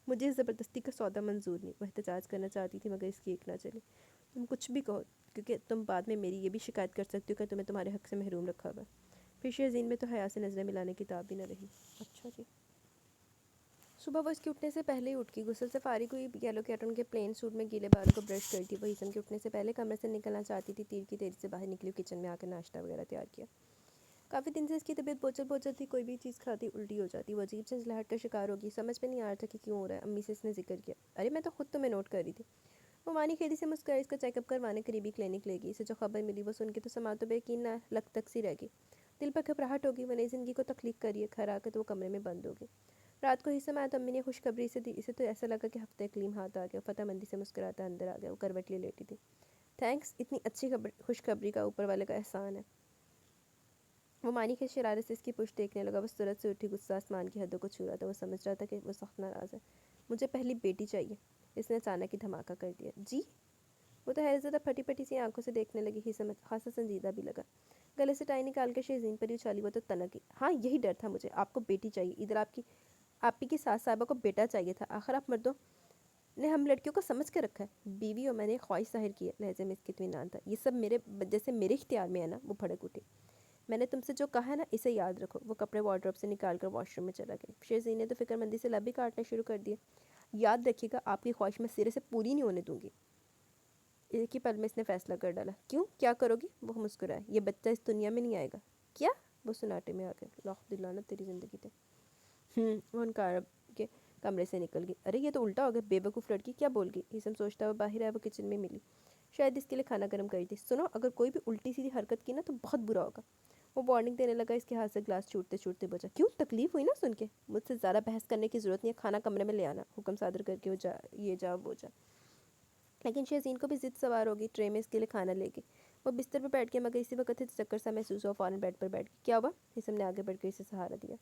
مجھے اس زبردستی کا سودا منظور نہیں، وہ احتجاج کرنا چاہتی تھی مگر اس کی ایک نہ چلی۔ تم کچھ بھی کہو، کیونکہ تم بعد میں میری یہ بھی شکایت کر سکتی ہو کہ تمہیں تمہارے حق سے محروم رکھا ہوا۔ پھر شہزین میں تو حیا سے نظریں ملانے کی تاب بھی نہ رہی۔ اچھا جی۔ صبح وہ اس کے اٹھنے سے پہلے ہی اٹھ گئی، غسل سے فارغ ہوئی، یلو کاٹن کے پلین سوٹ میں گیلے بالوں کو برش کرتی۔ وہ حسن کے اٹھنے سے پہلے کمرے سے نکلنا چاہتی تھی، تیر کی تیزی سے باہر نکلی، کچن میں آ کر ناشتہ وغیرہ تیار کیا۔ کافی دن سے اس کی طبیعت بوجھل تھی، کوئی بھی چیز کھاتی الٹی ہو جاتی، وہ عجیب جھنجھلاہٹ کا شکار ہوگی، سمجھ میں نہیں آ رہا تھا کہ کیوں ہو رہا ہے۔ امی سے اس نے ذکر کیا۔ ارے میں تو خود تمہیں نوٹ کر رہی تھی۔ وہ مانی خیری سے مسکرائی، اس کا چیک اپ کروانے قریبی کلینک لے گئی۔ اسے جو خبر ملی وہ سن کے تو سما تو بے یقین نہ لگ تک سی رہ گئی، دل پر گھبراہٹ ہوگی، وہ نئی زندگی کو تخلیق کر رہی ہے۔ گھر آ کے تو وہ کمرے میں بند ہو گئی۔ رات کو حصہ آیا تو امی نے خوشخبری سے دی، اسے تو ایسا لگا کہ ہفتہ کلیم ہاتھ آ گیا۔ فتح مندی سے مسکراتا اندر آ گیا، وہ کروٹ لیے لیٹی تھی۔ تھینکس، اتنی اچھی خوشخبری کا اوپر والے کا احسان ہے۔ وہ مانی کے شرارت سے اس کی پشت دیکھنے لگا، وہ سرعت سے اٹھی، غصہ آسمان کی حدوں کو چھو رہا تھا، وہ سمجھ رہا تھا کہ وہ سخت ناراض ہے۔ مجھے پہلی بیٹی چاہیے، اس نے اچانک ہی دھماکہ کر دیا۔ جی؟ وہ تو حیرت زدہ پھٹی پھٹی سی آنکھوں سے دیکھنے لگی، ہی سمجھ خاصا سنجیدہ بھی لگا۔ گلے سے ٹائی نکال کے شہزین پر ہی اچھالی، وہ تو تنک گئی۔ ہاں یہی ڈر تھا مجھے، آپ کو بیٹی چاہیے، ادھر آپ کی ساس صاحبہ کو بیٹا چاہیے تھا، آخر آپ مردوں نے ہم لڑکیوں کو سمجھ کے رکھا ہے۔ بیوی ہو، میں نے خواہش ظاہر کی ہے، لہجے میں اس کے اطمینان تھا۔ یہ سب جیسے میرے اختیار میں ہے نا، وہ بھڑک اٹھی۔ میں نے تم سے جو کہا ہے نا، اسے یاد رکھو۔ وہ کپڑے وارڈروب سے نکال کر واش روم میں چلا گیا۔ شہزین نے تو فکر مندی سے لب ہی کاٹنا شروع کر دیا۔ یاد رکھیے گا، آپ کی خواہش میں سرے سے پوری نہیں ہونے دوں گی۔ ایک ہی پل میں اس نے فیصلہ کر ڈالا۔ کیوں، کیا کرو گی؟ وہ مسکرائے۔ یہ بچہ اس دنیا میں نہیں آئے گا۔ کیا؟ وہ سناٹے میں آ گیا۔ لاکھ دلانا تیری زندگی تھے۔ وہ انکار کے کمرے سے نکل گئی۔ ارے یہ تو الٹا ہو گیا، بے وقوف لڑکی کیا بول گئی؟ حسن سوچتا وہ باہر آیا، وہ کچن میں ملی، شاید اس کے لیے کھانا گرم کری تھی۔ سنو، اگر کوئی بھی الٹی سیدھی حرکت کی نا تو بہت برا ہوگا۔ وہ وارننگ دینے لگا، اس کے ہاتھ سے گلاس چھوٹتے چھوٹتے بچا۔ کیوں، تکلیف ہوئی نا سن کے؟ مجھ سے زیادہ بحث کرنے کی ضرورت نہیں ہے، کھانا کمرے میں لے آنا، حکم صادر کر کے یہ جا وہ جا۔ لیکن شہزین کو بھی ضد سوار ہو گئی، ٹرے میں اس کے لیے کھانا لے گئی۔ وہ بستر پر بیٹھ گیا مگر اسی وقت چکر سا محسوس ہوا، فوراً بیڈ پر بیٹھ گئی۔ کیا ہوا؟ حسن نے آگے بڑھ کر اسے سہارا دیا۔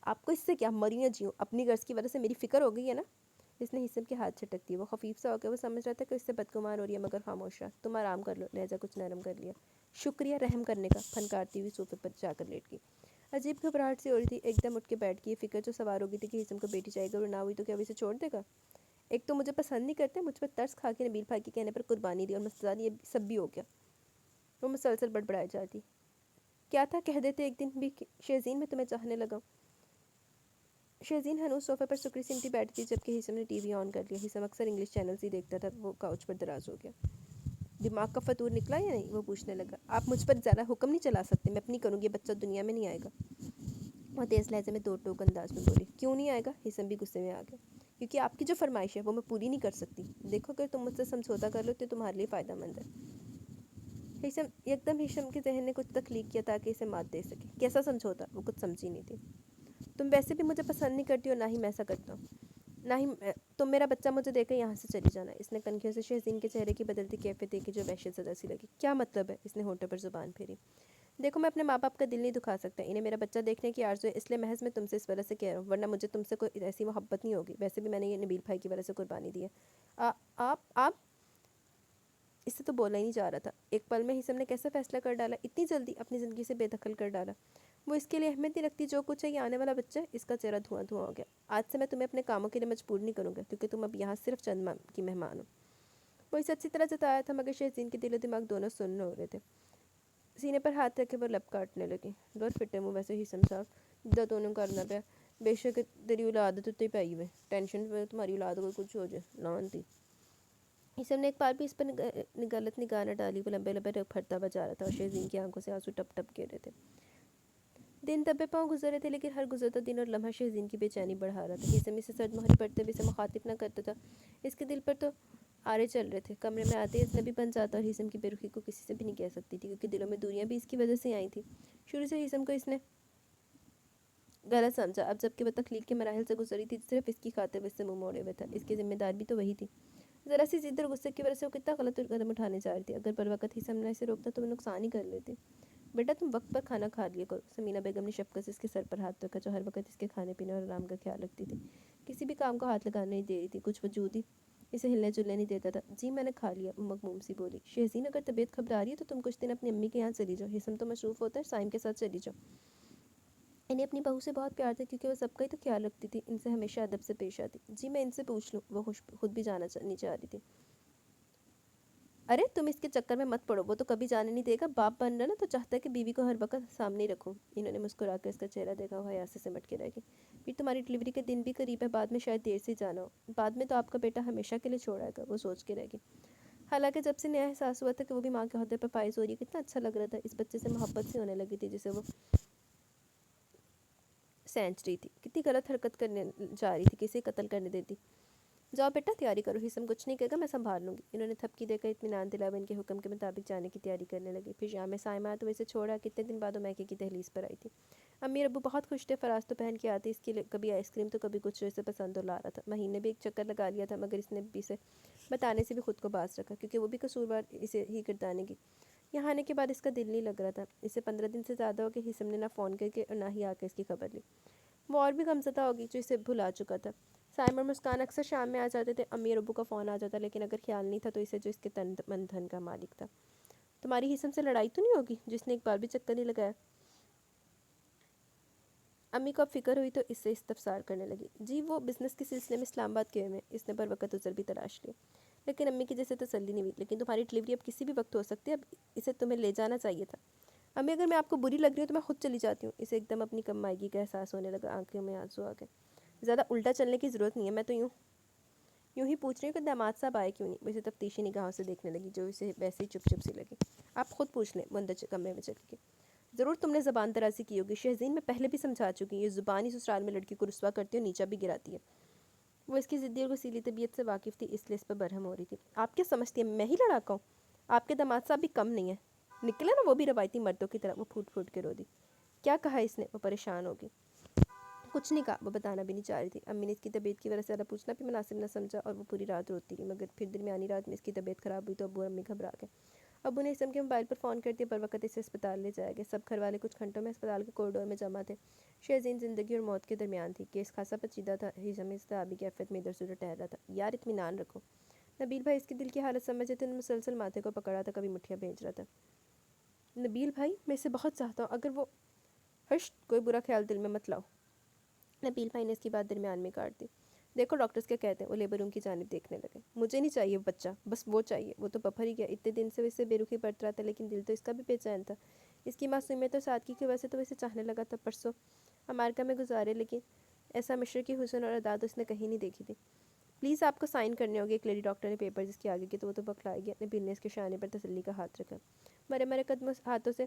آپ کو اس سے کیا، مری یا جیوں، اپنی غرض کی وجہ سے میری فکر ہو گئی ہے نا؟ اس نے حسن کے ہاتھ چھٹک دیے، وہ خفیف سا ہو گیا، وہ سمجھ رہا تھا کہ اس سے بدگمان ہو رہی ہے مگر خاموش رہا۔ تم آرام کر لو، لہجہ کچھ نرم کر لیا۔ شکریہ رحم کرنے کا، پھنکارتی ہوئی صوفے پر جا کر لیٹ گئی۔ عجیب گھبراہٹ سی ہو رہی تھی، ایک دم اٹھ کے بیٹھ گئی، یہ فکر جو سوار ہو گئی تھی کہ حسن کو بیٹی چاہیے گا اور نہ ہوئی تو کیا وہ اسے چھوڑ دے گا؟ ایک تو مجھے پسند نہیں کرتے، مجھ پر ترس کھا کے نبیل بھائی کے کہنے پر قربانی دی، اور مسئلہ یہ سب بھی ہو گیا۔ وہ مسلسل بڑبڑائے جاتی۔ کیا تھا کہہ دیتے ایک دن بھی کہ شہزین میں تمہیں چاہنے لگا. شہزین ہنوز صوفے پر سکڑی سمٹی بیٹھی تھی جبکہ ہیثم نے ٹی وی آن کر لیا. ہیثم اکثر انگلش چینلز ہی دیکھتا تھا. وہ کاؤچ پر دراز ہو گیا. دماغ کا فطور نکلا یا نہیں؟ وہ پوچھنے لگا. آپ مجھ پر زیادہ حکم نہیں چلا سکتے. میں اپنی کروں گی. بچہ دنیا میں نہیں آئے گا. وہ تیز لہجے میں دو ٹوک انداز میں بولی. کیوں نہیں آئے گا؟ ہیثم بھی غصے میں آ گیا. کیونکہ آپ کی جو فرمائش ہے وہ میں پوری نہیں کر سکتی. دیکھو اگر تم مجھ سے سمجھوتا کر لو تو تمہارے لیے فائدہ مند ہے. ہیثم کے ذہن نے کچھ تخلیق کیا تاکہ اسے مات دے سکے. کیسا سمجھوتا؟ وہ کچھ سمجھی نہیں تھی. تم ویسے بھی مجھے پسند نہیں کرتی اور نہ ہی میں ایسا کرتا ہوں. نہ ہی تم میرا بچہ مجھے دے کر یہاں سے چلی جانا. اس نے کنکھیوں سے شہزین کے چہرے کی بدلتی کیفیت دیکھی جو وحشت زدہ سی لگی. کیا مطلب ہے؟ اس نے ہونٹوں پر زبان پھیری. دیکھو میں اپنے ماں باپ کا دل نہیں دکھا سکتا. انہیں میرا بچہ دیکھنے کی آرزو ہے. اس لیے محض میں تم سے اس وجہ سے کہہ رہا ہوں ورنہ مجھے تم سے کوئی ایسی محبت نہیں ہوگی. ویسے بھی میں نے یہ نبیل بھائی کی وجہ سے قربانی دی ہے. آپ اس سے تو بولا ہی نہیں جا رہا تھا. ایک پل میں ہیثم نے کیسا فیصلہ کر ڈالا. اتنی جلدی اپنی زندگی سے بے دخل کر ڈالا. وہ اس کے لیے اہمیت نہیں رکھتی. جو کچھ ہے یہ آنے والا بچہ ہے. اس کا چہرہ دھواں دھواں ہو گیا. آج سے میں تمہیں اپنے کاموں کے لیے مجبور نہیں کروں گا کیونکہ تم اب یہاں صرف چند ماہ کی مہمان ہو. وہ اسے اچھی طرح جتایا تھا مگر شہزین کے دل و دماغ دونوں سن ہو رہے تھے. سینے پر ہاتھ رکھ کے وہ لب کاٹنے لگی. دور پھٹے منہ ویسے ہیثم صاحب جدا تو کرنا پیا. بے شک تیری اولاد تو تے پائی ہوئے. ٹینشن پہ تمہاری اولاد کو کچھ ہو جائے لان تھی. ہیثم نے ایک بار بھی اس پر غلط نگاہ نہ ڈالی. وہ لمبے لمبے پھٹتا ہوا جا رہا تھا اور شہزین کی آنکھوں سے آنسو ٹپ ٹپ گر رہے تھے. دن دبے پاؤں گزر رہے تھے لیکن ہر گزرتا دن اور لمحہ شہزین کی بے چینی بڑھا رہا تھا. ہیثم اسے سرد مہری پڑھتے ہوئے اسے مخاطب نہ کرتا تھا. اس کے دل پر تو آرے چل رہے تھے. کمرے میں آتے اجنبی بن جاتا اور ہیثم کی بے رخی کو کسی سے بھی نہیں کہہ سکتی تھی کیونکہ دلوں میں دوریاں بھی اس کی وجہ سے آئی تھیں. شروع سے ہیثم کو اس نے غلط سمجھا. اب جب کہ وہ تخلیق کے مراحل سے گزری تھی صرف اس کی خاطر وہ اس سے منہ موڑے ہوئے تھا. اس کی ذمہ دار بھی تو وہی تھی. ذرا سی ضد اور غصے کی وجہ سے وہ کتنا غلط قدم اٹھانے جا رہی تھی. اگر بر وقت ہیثم نے اسے روکتا تو وہ نقصان ہی کر لیتی. بیٹا تم وقت پر کھانا کھا لیا کرو. سمینہ بیگم نے شفقت سے اس کے سر پر ہاتھ رکھا جو ہر وقت اس کے کھانے پینے اور آرام کا خیال رکھتی تھی. کسی بھی کام کو ہاتھ لگانے نہیں دے رہی تھی. کچھ وجود ہی اسے ہلنے جلنے نہیں دیتا تھا. جی میں نے کھا لیا. وہ مغموم سی بولی. شہزین اگر طبیعت گھبرا رہی ہے تو تم کچھ دن اپنی امی کے یہاں چلی جاؤ. ہیثم تو مصروف ہوتا ہے. سائم کے ساتھ چلی جاؤ. انہیں اپنی بہو سے بہت پیار تھا کیونکہ وہ سب کا ہی تو خیال رکھتی تھی. ان سے ہمیشہ ادب سے پیش آتی. جی میں ان سے پوچھ لوں. وہ خود بھی جانا نہیں چاہ رہی تھی. ارے تم اس کے چکر میں مت پڑو. وہ تو کبھی جانے نہیں دے گا. باپ بن رہا نا تو چاہتا ہے کہ بیوی کو ہر وقت سامنے ہی رکھوں. انہوں نے مسکرا کر اس کا چہرہ دیکھا. وہ حیا سے سمٹ کے رہ گئی. پھر تمہاری ڈلیوری کے دن بھی قریب ہے. بعد میں شاید دیر سے جانا ہو. بعد میں تو آپ کا بیٹا ہمیشہ کے لیے چھوڑ آئے گا. وہ سوچ کے رہ گئی. حالانکہ جب سے نیا احساس ہوا تھا کہ وہ بھی ماں کے عہدے پر فائز ہو رہی ہے کتنا اچھا لگ رہا تھا. اس بچے سے محبت سی ہونے لگی تھی جسے وہ سینچ رہی تھی. کتنی غلط حرکت کرنے جا رہی تھی. کسی قتل کرنے دیتی. جاؤ بیٹا تیاری کرو. ہیثم کچھ نہیں کہے گا. میں سنبھال لوں گی. انہوں نے تھپکی دے کر اطمینان دلایا. وہ ان کے حکم کے مطابق جانے کی تیاری کرنے لگی. پھر شام میں سائمہ تو اسے چھوڑا. کتنے دن بعد وہ میکے کی دہلیز پر آئی تھی. امی ابو بہت خوش تھے. فراز تو پہن کے آتی اس کے لیے کبھی آئس کریم تو کبھی کچھ جو اسے پسند ہو لا رہا تھا. مہین نے بھی ایک چکر لگا لیا تھا مگر اس نے بھی اسے بتانے سے بھی خود کو باز رکھا کیونکہ وہ بھی قصوروار اسے ہی گردانے کی. یہاں آنے کے بعد اس کا دل نہیں لگ رہا تھا. اسے 15 دن سے زیادہ ہو کہ ہیثم نے نہ فون کر کے اور نہ ہی آ کے اس کی خبر لی. وہ اور بھی غمزدہ ہوگی جو اسے بھلا چکا تھا. سائمہ اور مسکان اکثر شام میں آ جاتے تھے. امی اور ابو کا فون آ جاتا لیکن اگر خیال نہیں تھا تو اسے جو اس کے تن من دھن کا مالک تھا. تمہاری ہیثم سے لڑائی تو نہیں ہوگی؟ جس نے ایک بار بھی چکر نہیں لگایا. امی کو اب فکر ہوئی تو اس سے استفسار کرنے لگی. جی وہ بزنس کے سلسلے میں اسلام آباد گئے ہوئے. اس نے بر وقت عذر بھی تلاش لیا. لیکن امی کی جیسے تسلی نہیں ہوئی. لیکن تمہاری ڈلیوری اب کسی بھی وقت ہو سکتی ہے. اب اسے تمہیں لے جانا چاہیے تھا. امی اگر میں آپ کو بری لگ رہی ہوں تو میں خود چلی جاتی ہوں. اسے ایک دم اپنی کم مائگی کا احساس ہونے لگا. آنکھوں میں آنسو آ گئے. زیادہ الٹا چلنے کی ضرورت نہیں ہے. میں تو یوں ہی پوچھ رہی ہوں کہ داماد صاحب آئے کیوں نہیں. وہ اسے تفتیشی نگاہوں سے دیکھنے لگی جو اسے ویسے ہی چپ چپ سی لگی. آپ خود پوچھ لیں. وہ اندر کمرے میں چلی گئی. ضرور تم نے زبان درازی کی ہوگی. شہزین میں پہلے بھی سمجھا چکی ہوں. یہ زبان ہی سسرال میں لڑکی کو رسوا کرتی ہے اور نیچا بھی گراتی ہے. وہ اس کی ضدی اور وسیلی طبیعت سے واقف تھی اس لیے اس پر برہم ہو رہی تھی. آپ کیا سمجھتی ہیں میں ہی لڑاکا ہوں؟ آپ کے داماد صاحب بھی کم نہیں ہیں. نکلے نا وہ بھی روایتی مردوں کی طرح. وہ پھوٹ پھوٹ کے رو دی. کیا کہا اس نے؟ وہ پریشان ہوگی. کچھ نہیں کہا. وہ بتانا بھی نہیں چاہ رہی تھی. امی نے اس کی طبیعت کی وجہ سے زیادہ پوچھنا بھی مناسب نہ سمجھا اور وہ پوری رات روتی رہی. مگر پھر درمیانی رات میں اس کی طبیعت خراب ہوئی تو ابو اور امی گھبرا گئے. ابو نے ہیثم کے موبائل پر فون کر دیا. بر وقت اسے اسپتال لے جایا گیا. سب گھر والے کچھ گھنٹوں میں اسپتال کے کوریڈور میں جمع تھے. شہزین زندگی اور موت کے درمیان تھی. کیس خاصا پیچیدہ تھا. ہیثم اضطرابی کیفیت میں ادھر سے ادھر ٹہل رہا تھا. یار اطمینان رکھو. نبیل بھائی اس کے دل کی حالت سمجھے تھے. مسلسل ماتھے کو پکڑا تھا. کبھی مٹھیاں بھیج رہا تھا. نبیل بھائی میں اسے بہت چاہتا ہوں. اگر وہ کوئی برا خیال دل میں مت لاؤ. نبیل بھائی نے اس کی بات درمیان میں کاٹ دی. دیکھو ڈاکٹرز کیا کہتے ہیں، وہ لیبر روم کی جانب دیکھنے لگے. مجھے نہیں چاہیے بچہ، بس وہ چاہیے. وہ تو بپھر ہی گیا، اتنے دن سے اسے بے رخی برت رہا تھا، لیکن دل تو اس کا بھی بے چین تھا. اس کی معصومیت اور سادگی کی وجہ سے تو اسے چاہنے لگا تھا. پرسوں امریکہ میں گزارے، لیکن ایسا مشرق کی حسن اور اعداد اس نے کہیں نہیں دیکھی تھی. پلیز آپ کو سائن کرنے ہوگے. ایک لیڈی ڈاکٹر نے پیپر جس کے آگے کی تو وہ تو بکھلائے گی. اپنے بلنے کے شانے پر تسلی کا ہاتھ رکھا، مرے مرے قدموں ہاتھوں سے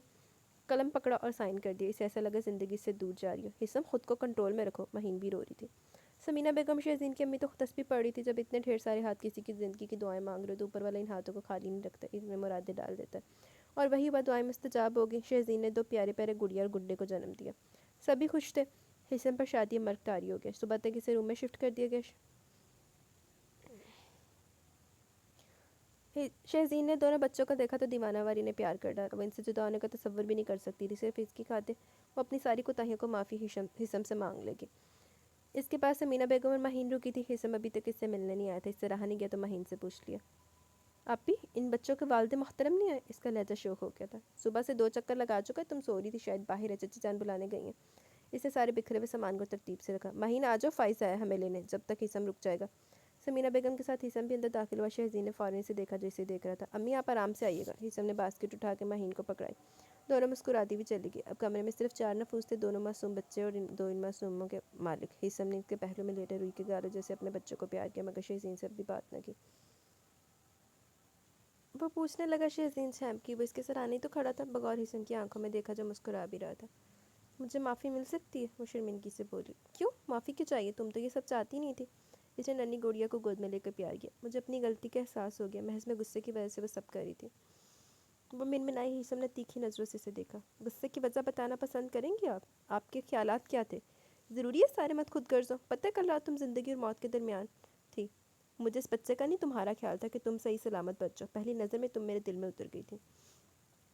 قلم پکڑا اور سائن کر دیا. اسے ایسا لگا زندگی سے دور جا رہی ہو. حسم خود کو کنٹرول میں رکھو. مہین بھی رو رہی تھی. سمینہ بیگم شہزین کی امی تو تسبیح پڑھ رہی تھی. جب اتنے ڈھیر سارے ہاتھ کسی کی زندگی کی دعائیں مانگ رہے تو اوپر والا ان ہاتھوں کو خالی نہیں رکھتا، ان میں مرادیں ڈال دیتا ہے. اور وہی بات دعائیں مستجاب ہو گئی. شہزین نے 2 پیارے پیارے گڑیا اور گڈے کو جنم دیا. سبھی خوش تھے. حسم پر شادی مرگ طاری ہو گیا. صبح تک اسے روم میں شفٹ کر دیا گیا. شہزین نے دونوں بچوں کو دیکھا تو دیوانہ واری نے پیار کر ڈالا. وہ ان سے جدا ہونے کا تصور بھی نہیں کر سکتی تھی. صرف اس کی خاطر وہ اپنی ساری کوتاہیوں کو معافی حسم سے مانگ لے گی. اس کے پاس سمینہ بیگم اور مہین رکی تھی. حسم ابھی تک اس سے ملنے نہیں آیا تھا. اس سے رہا نہیں گیا تو مہین سے پوچھ لیا، آپ بھی ان بچوں کے والد محترم نہیں آئے؟ اس کا لہجہ شوق ہو گیا تھا. صبح سے 2 چکر لگا چکا ہے، تم سو رہی تھی شاید. باہر ہے، چچی جان بلانے گئی ہیں. اس نے سارے بکھرے ہوئے سامان کو ترتیب سے رکھا. مہین آ جاؤ، فائز آیا ہمیں لینے، جب تک حسم رک جائے گا. سمینہ بیگم کے ساتھ حسم بھی اندر داخل ہوا. شہزین نے فوراً سے دیکھا جو اسے دیکھ رہا تھا. امی آپ آرام سے آئیے گا. حسم نے باسکٹ اٹھا کے مہین کو پکڑائی. دونوں مسکراتی ہوئی چلی گئی. اب کمرے میں صرف 4 نفوس تھے، دونوں معصوم بچے اور 2 ان معصوموں کے مالک. حسم نے اس کے پہلو میں لیٹے روئی کے گالوں جیسے اپنے بچوں کو پیار کیا، مگر شہزین سے اب بھی بات نہ کی. وہ پوچھنے لگا شہزین سے کی وہ اس کے سرانے ہی تو کھڑا تھا. بغور حسن کی آنکھوں میں دیکھا جو مسکرا بھی رہا تھا. مجھے معافی مل سکتی ہے؟ وہ شرمندگی سے بولی. کیوں معافی کیوں چاہیے؟ تم تو یہ سب چاہتی نہیں تھی. اس نے ننھی گڑیا کو گود میں لے کر پیار کیا. مجھے اپنی غلطی کا احساس ہو گیا، محض میں غصے کی وجہ سے وہ سب کر رہی تھی. وہ منمنائی. حسم نے تیکھی نظروں سے اسے دیکھا. غصے کی وجہ بتانا پسند کریں گی آپ؟ آپ کے خیالات کیا تھے؟ ضروری ہے سارے مت خود غرض ہو؟ پتہ ہے کل رات تم زندگی اور موت کے درمیان تھی. مجھے اس بچے کا نہیں تمہارا خیال تھا کہ تم صحیح سلامت بچو. پہلی نظر میں تم میرے دل میں اتر گئی تھی.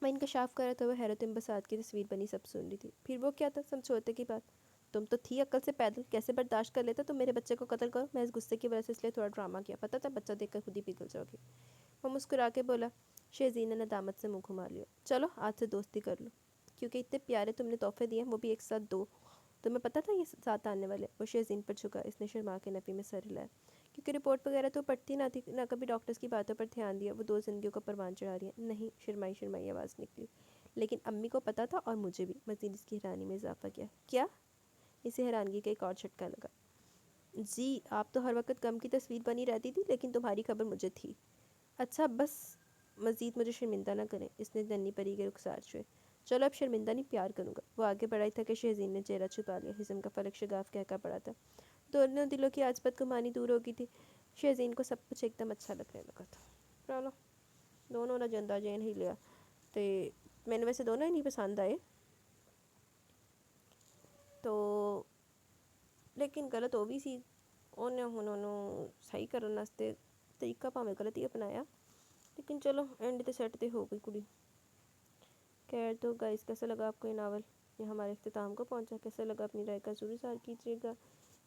میں انکشاف کر رہا تھا. وہ حیرت انبساط کی تصویر بنی سب سن رہی تھی. پھر وہ کیا تھا؟ سمجھوتے کی بات. تم تو تھی عقل سے پیدل. کیسے برداشت کر لیتا تم میرے بچے کو قتل کرو؟ محض غصے کی وجہ سے اس لیے تھوڑا ڈرامہ کیا. پتہ تھا بچہ دیکھ کر خود ہی پگھل جاؤ گی. وہ مسکرا کے بولا. شہزین نے ندامت سے منہ گھما لیا. چلو آج سے دوستی کر لو، کیونکہ اتنے پیارے تم نے تحفے دیے ہیں وہ بھی ایک ساتھ 2. تمہیں پتہ تھا یہ ساتھ آنے والے؟ وہ شہزین پر جھکا. اس نے شرما کے نفی میں سر ہلایا، کیونکہ رپورٹ وغیرہ تو پڑھتی نہ تھی، نہ کبھی ڈاکٹرز کی باتوں پر دھیان دیا. وہ 2 زندگیوں کا پروان چڑھا رہی ہیں. نہیں، شرمائی شرمائی آواز نکلی. لیکن امی کو پتہ تھا اور مجھے بھی. مزید اس کی حیرانی میں اضافہ کیا. کیا؟ اسے حیرانگی کا ایک اور جھٹکا لگا. جی آپ تو ہر وقت غم کی تصویر بنی رہتی تھی، لیکن تمہاری خبر مجھے تھی. اچھا بس مزید مجھے شرمندہ نہ کریں. اس نے ننھی پری کے رخسار چھوئے. چلو اب شرمندہ نہیں، پیار کروں گا. وہ آگے بڑھائی تھا کہ شہزین نے چہرہ چھپا لیا. حسم کا فلک شگاف کہکا پڑا تھا. دونوں دلوں کی آج بدگمانی دور ہو گئی تھی. شہزین کو سب کچھ ایک دم اچھا لگنے لگا تھا. چلو دونوں نے جندہ جین ہی لیا تو میں نے ویسے دونوں ہی نہیں پسند آئے تو، لیکن غلط ہو بھی سی انہوں صحیح کرنے واسطے طریقہ پاویں غلط ہی اپنایا، لیکن چلو اینڈ تے سیٹ تے ہو گئی کڑی. خیر تو گائز کیسا لگا آپ کو یہ ناول؟ یہ ہمارے اختتام کو پہنچا. کیسا لگا اپنی رائے کا ضرور اظہار کیجیے گا.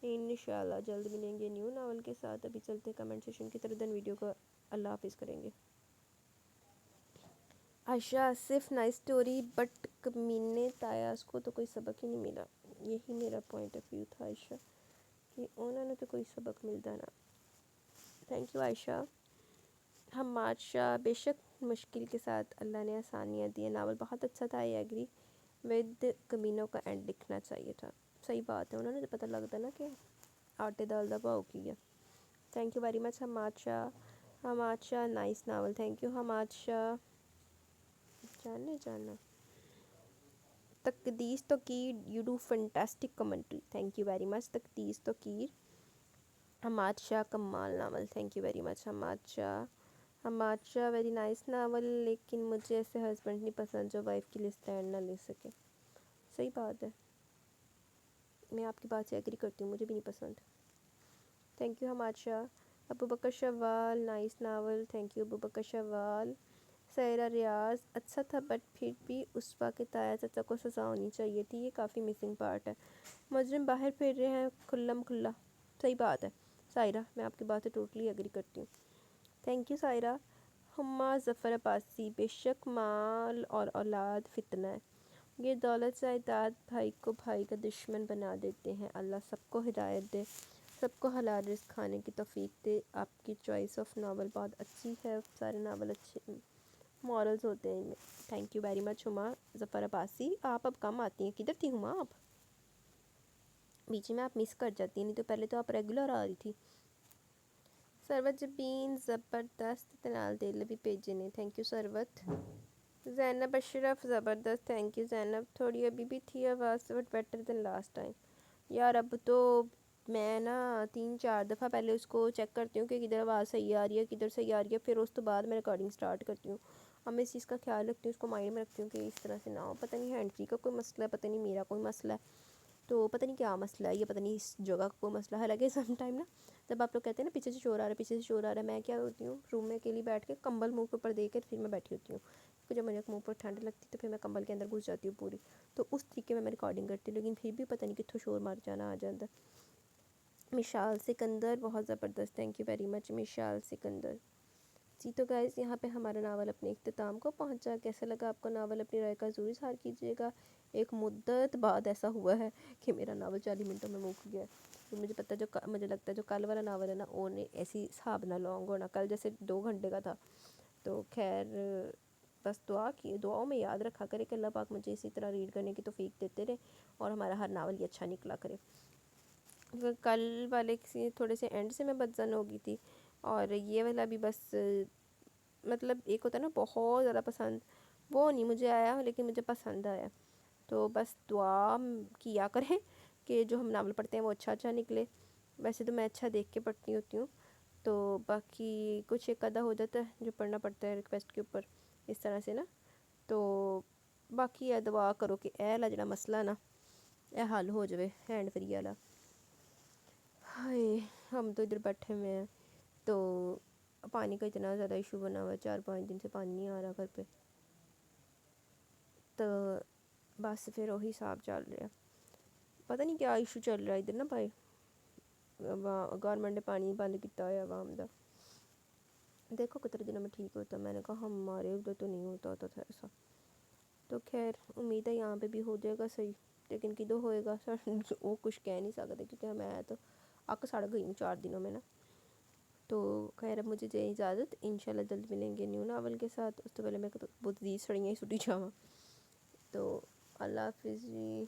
انشاءاللہ جلد ملیں گے نیو ناول کے ساتھ. ابھی چلتے کمنٹ سیشن کی طرف. دن ویڈیو کو اللہ حافظ کریں گے. عائشہ آصف نائس اسٹوری بٹ کمینے تایاز کو تو کوئی سبق ہی نہیں ملا. یہی میرا پوائنٹ آف ویو تھا عائشہ، کہ انہوں نے تو کوئی سبق ملتا نا. تھینک یو عائشہ. حماد شاہ بے شک مشکل کے ساتھ اللہ نے آسانیاں دی. ناول بہت اچھا تھا. آئی ایگری ود کمینوں کا اینڈ لکھنا چاہیے تھا. صحیح بات ہے، انہوں نے تو پتہ لگتا نا کہ آٹے دال دا بھاؤ کی ہے. Thank you very much Hammad Shah. Hammad Shah nice novel. Thank you Hammad Shah. جاننا Taqdees Tauqeer you do fantastic commentary. Thank you very much Taqdees Tauqeer. Hammad Shah کمال novel. Thank you very much Hammad Shah. Hammad Shah very nice novel, لیکن مجھے ایسے ہسبینڈ نہیں پسند جو وائف کے لیے اسٹینڈ نہ لے سکے. صحیح بات ہے، میں آپ کی بات سے ایگری کرتی ہوں، مجھے بھی نہیں پسند. Thank you Hammad Shah. Abu Bakr Shawal nice novel. Thank you Abu Bakr Shawal. Saira Riaz اچھا تھا بٹ پھر بھی اس وقت تایا چچا کو سزا ہونی چاہیے تھی. یہ کافی مسنگ پارٹ ہے. مجرم باہر پھر رہے ہیں کھلم کھلا. صحیح بات ہے سائرہ، میں آپ کی بات سے ٹوٹلی ایگری کرتی ہوں. Thank you Saira. ہما ظفر عباسی بے شک مال اور اولاد فتنہ ہے. یہ دولت جائیداد بھائی کو بھائی کا دشمن بنا دیتے ہیں. اللہ سب کو ہدایت دے. سب کو حلال رزق کھانے کی توفیق دے. آپ کی چوائس آف ناول بہت اچھی ہے, سارے ناول اچھے مورلز ہوتے ہیں ان میں. تھینک یو ویری مچ ہما ظفر عباسی. آپ اب کم آتی ہیں, کدھر تھی ہما آپ؟ بیچ میں آپ مس کر جاتی ہیں, نہیں تو پہلے تو آپ ریگولر آ رہی تھی. سروت جبین زبردست, تنال دل بھی بھیجے نے, تھینک یو سروت. زینب اشرف زبردست, تھینک یو زینب. تھوڑی ابھی بھی تھی آواز but better than last time. یار اب تو میں نا 3-4 دفعہ پہلے اس کو چیک کرتی ہوں کہ کدھر آواز صحیح آ رہی ہے, کدھر صحیح آ رہی ہے, پھر اس تو بعد میں ریکارڈنگ سٹارٹ کرتی ہوں. اب میں اس چیز کا خیال رکھتی ہوں, اس کو مائنڈ میں رکھتی ہوں کہ اس طرح سے نہ ہو. پتہ نہیں ہینڈ فری کا کوئی مسئلہ ہے, پتہ نہیں میرا کوئی مسئلہ ہے, تو پتہ نہیں کیا مسئلہ ہے, یہ پتہ نہیں اس جگہ کا کوئی مسئلہ ہے. حالانکہ سم ٹائم نا جب آپ لوگ کہتے ہیں نا پیچھے سے شور آ رہا ہے, پیچھے سے شور آ رہا ہے, میں کیا ہوتی ہوں روم میں اکیلی بیٹھ کے کمبل منہ کے اوپر دے کے پھر میں بیٹھی ہوتی ہوں. پھر جب مجھے منہ پر ٹھنڈ لگتی تو پھر میں کمبل کے اندر گھس جاتی ہوں پوری. تو اس طریقے میں ریکارڈنگ کرتی ہوں, لیکن پھر بھی پتہ نہیں کتوں شور مار جانا آ جاتا. مشال سکندر بہت زبردست, thank you very much Mishal Sikandar. جی تو گائز یہاں پہ ہمارا ناول اپنے اختتام کو پہنچا. کیسا لگا آپ کو ناول؟ اپنی رائے کا ضرور اظہار کیجیے گا. ایک مدت بعد ایسا ہوا ہے کہ میرا ناول 40 منٹوں میں مک گیا. تو مجھے پتہ مجھے لگتا ہے جو کل والا ناول ہے نا وہ نے ایسی حساب نہ لانگ ہونا, کل جیسے 2 گھنٹے کا تھا. تو خیر بس دعاؤں میں یاد رکھا کرے کہ اللہ پاک مجھے اسی طرح ریڈ کرنے کی توفیق دیتے رہے اور ہمارا ہر ناول یہ اچھا نکلا کرے. کل والے کسی تھوڑے سے اینڈ سے میں بدزن ہو گئی تھی, اور یہ والا بھی بس مطلب ایک ہوتا ہے نا بہت زیادہ پسند, وہ نہیں مجھے آیا لیکن مجھے پسند آیا. تو بس دعا کیا کریں کہ جو ہم ناول پڑھتے ہیں وہ اچھا نکلے. ویسے تو میں اچھا دیکھ کے پڑھتی ہوتی ہوں, تو باقی کچھ ایک آدھا ہو جاتا ہے جو پڑھنا پڑتا ہے ریکویسٹ کے اوپر اس طرح سے نا. تو باقی یہ دعا کرو کہ اے اللہ جڑا مسئلہ نا اے حل ہو جائے ہینڈ فری والا. ہائے ہم تو ادھر بیٹھے ہوئے ہیں, تو پانی کا اتنا زیادہ ایشو بنا ہوا ہے, 4-5 دن سے پانی نہیں آ رہا گھر پہ. تو بس پھر وہی حساب چل رہا ہے, پتہ نہیں کیا ایشو چل رہا ہے ادھر نا بھائی. گورنمنٹ نے پانی بند کیتا ہوا عوام دا, دیکھو کتنے دنوں میں ٹھیک ہوتا. میں نے کہا ہمارے ادھر تو نہیں ہوتا تھا ایسا. تو خیر امید ہے یہاں پہ بھی ہو جائے گا صحیح, لیکن کدوں ہوئے گا وہ کچھ کہہ نہیں سکتے کیونکہ میں تو اک سڑ گئی ہوں 4 دنوں میں نا. تو خیر اب مجھے دیں اجازت, انشاءاللہ جلد ملیں گے نیو ناول کے ساتھ. اس تو پہلے میں بہت عزیز سڑیاں ہی سٹی جاواں. تو اللہ حافظ جی.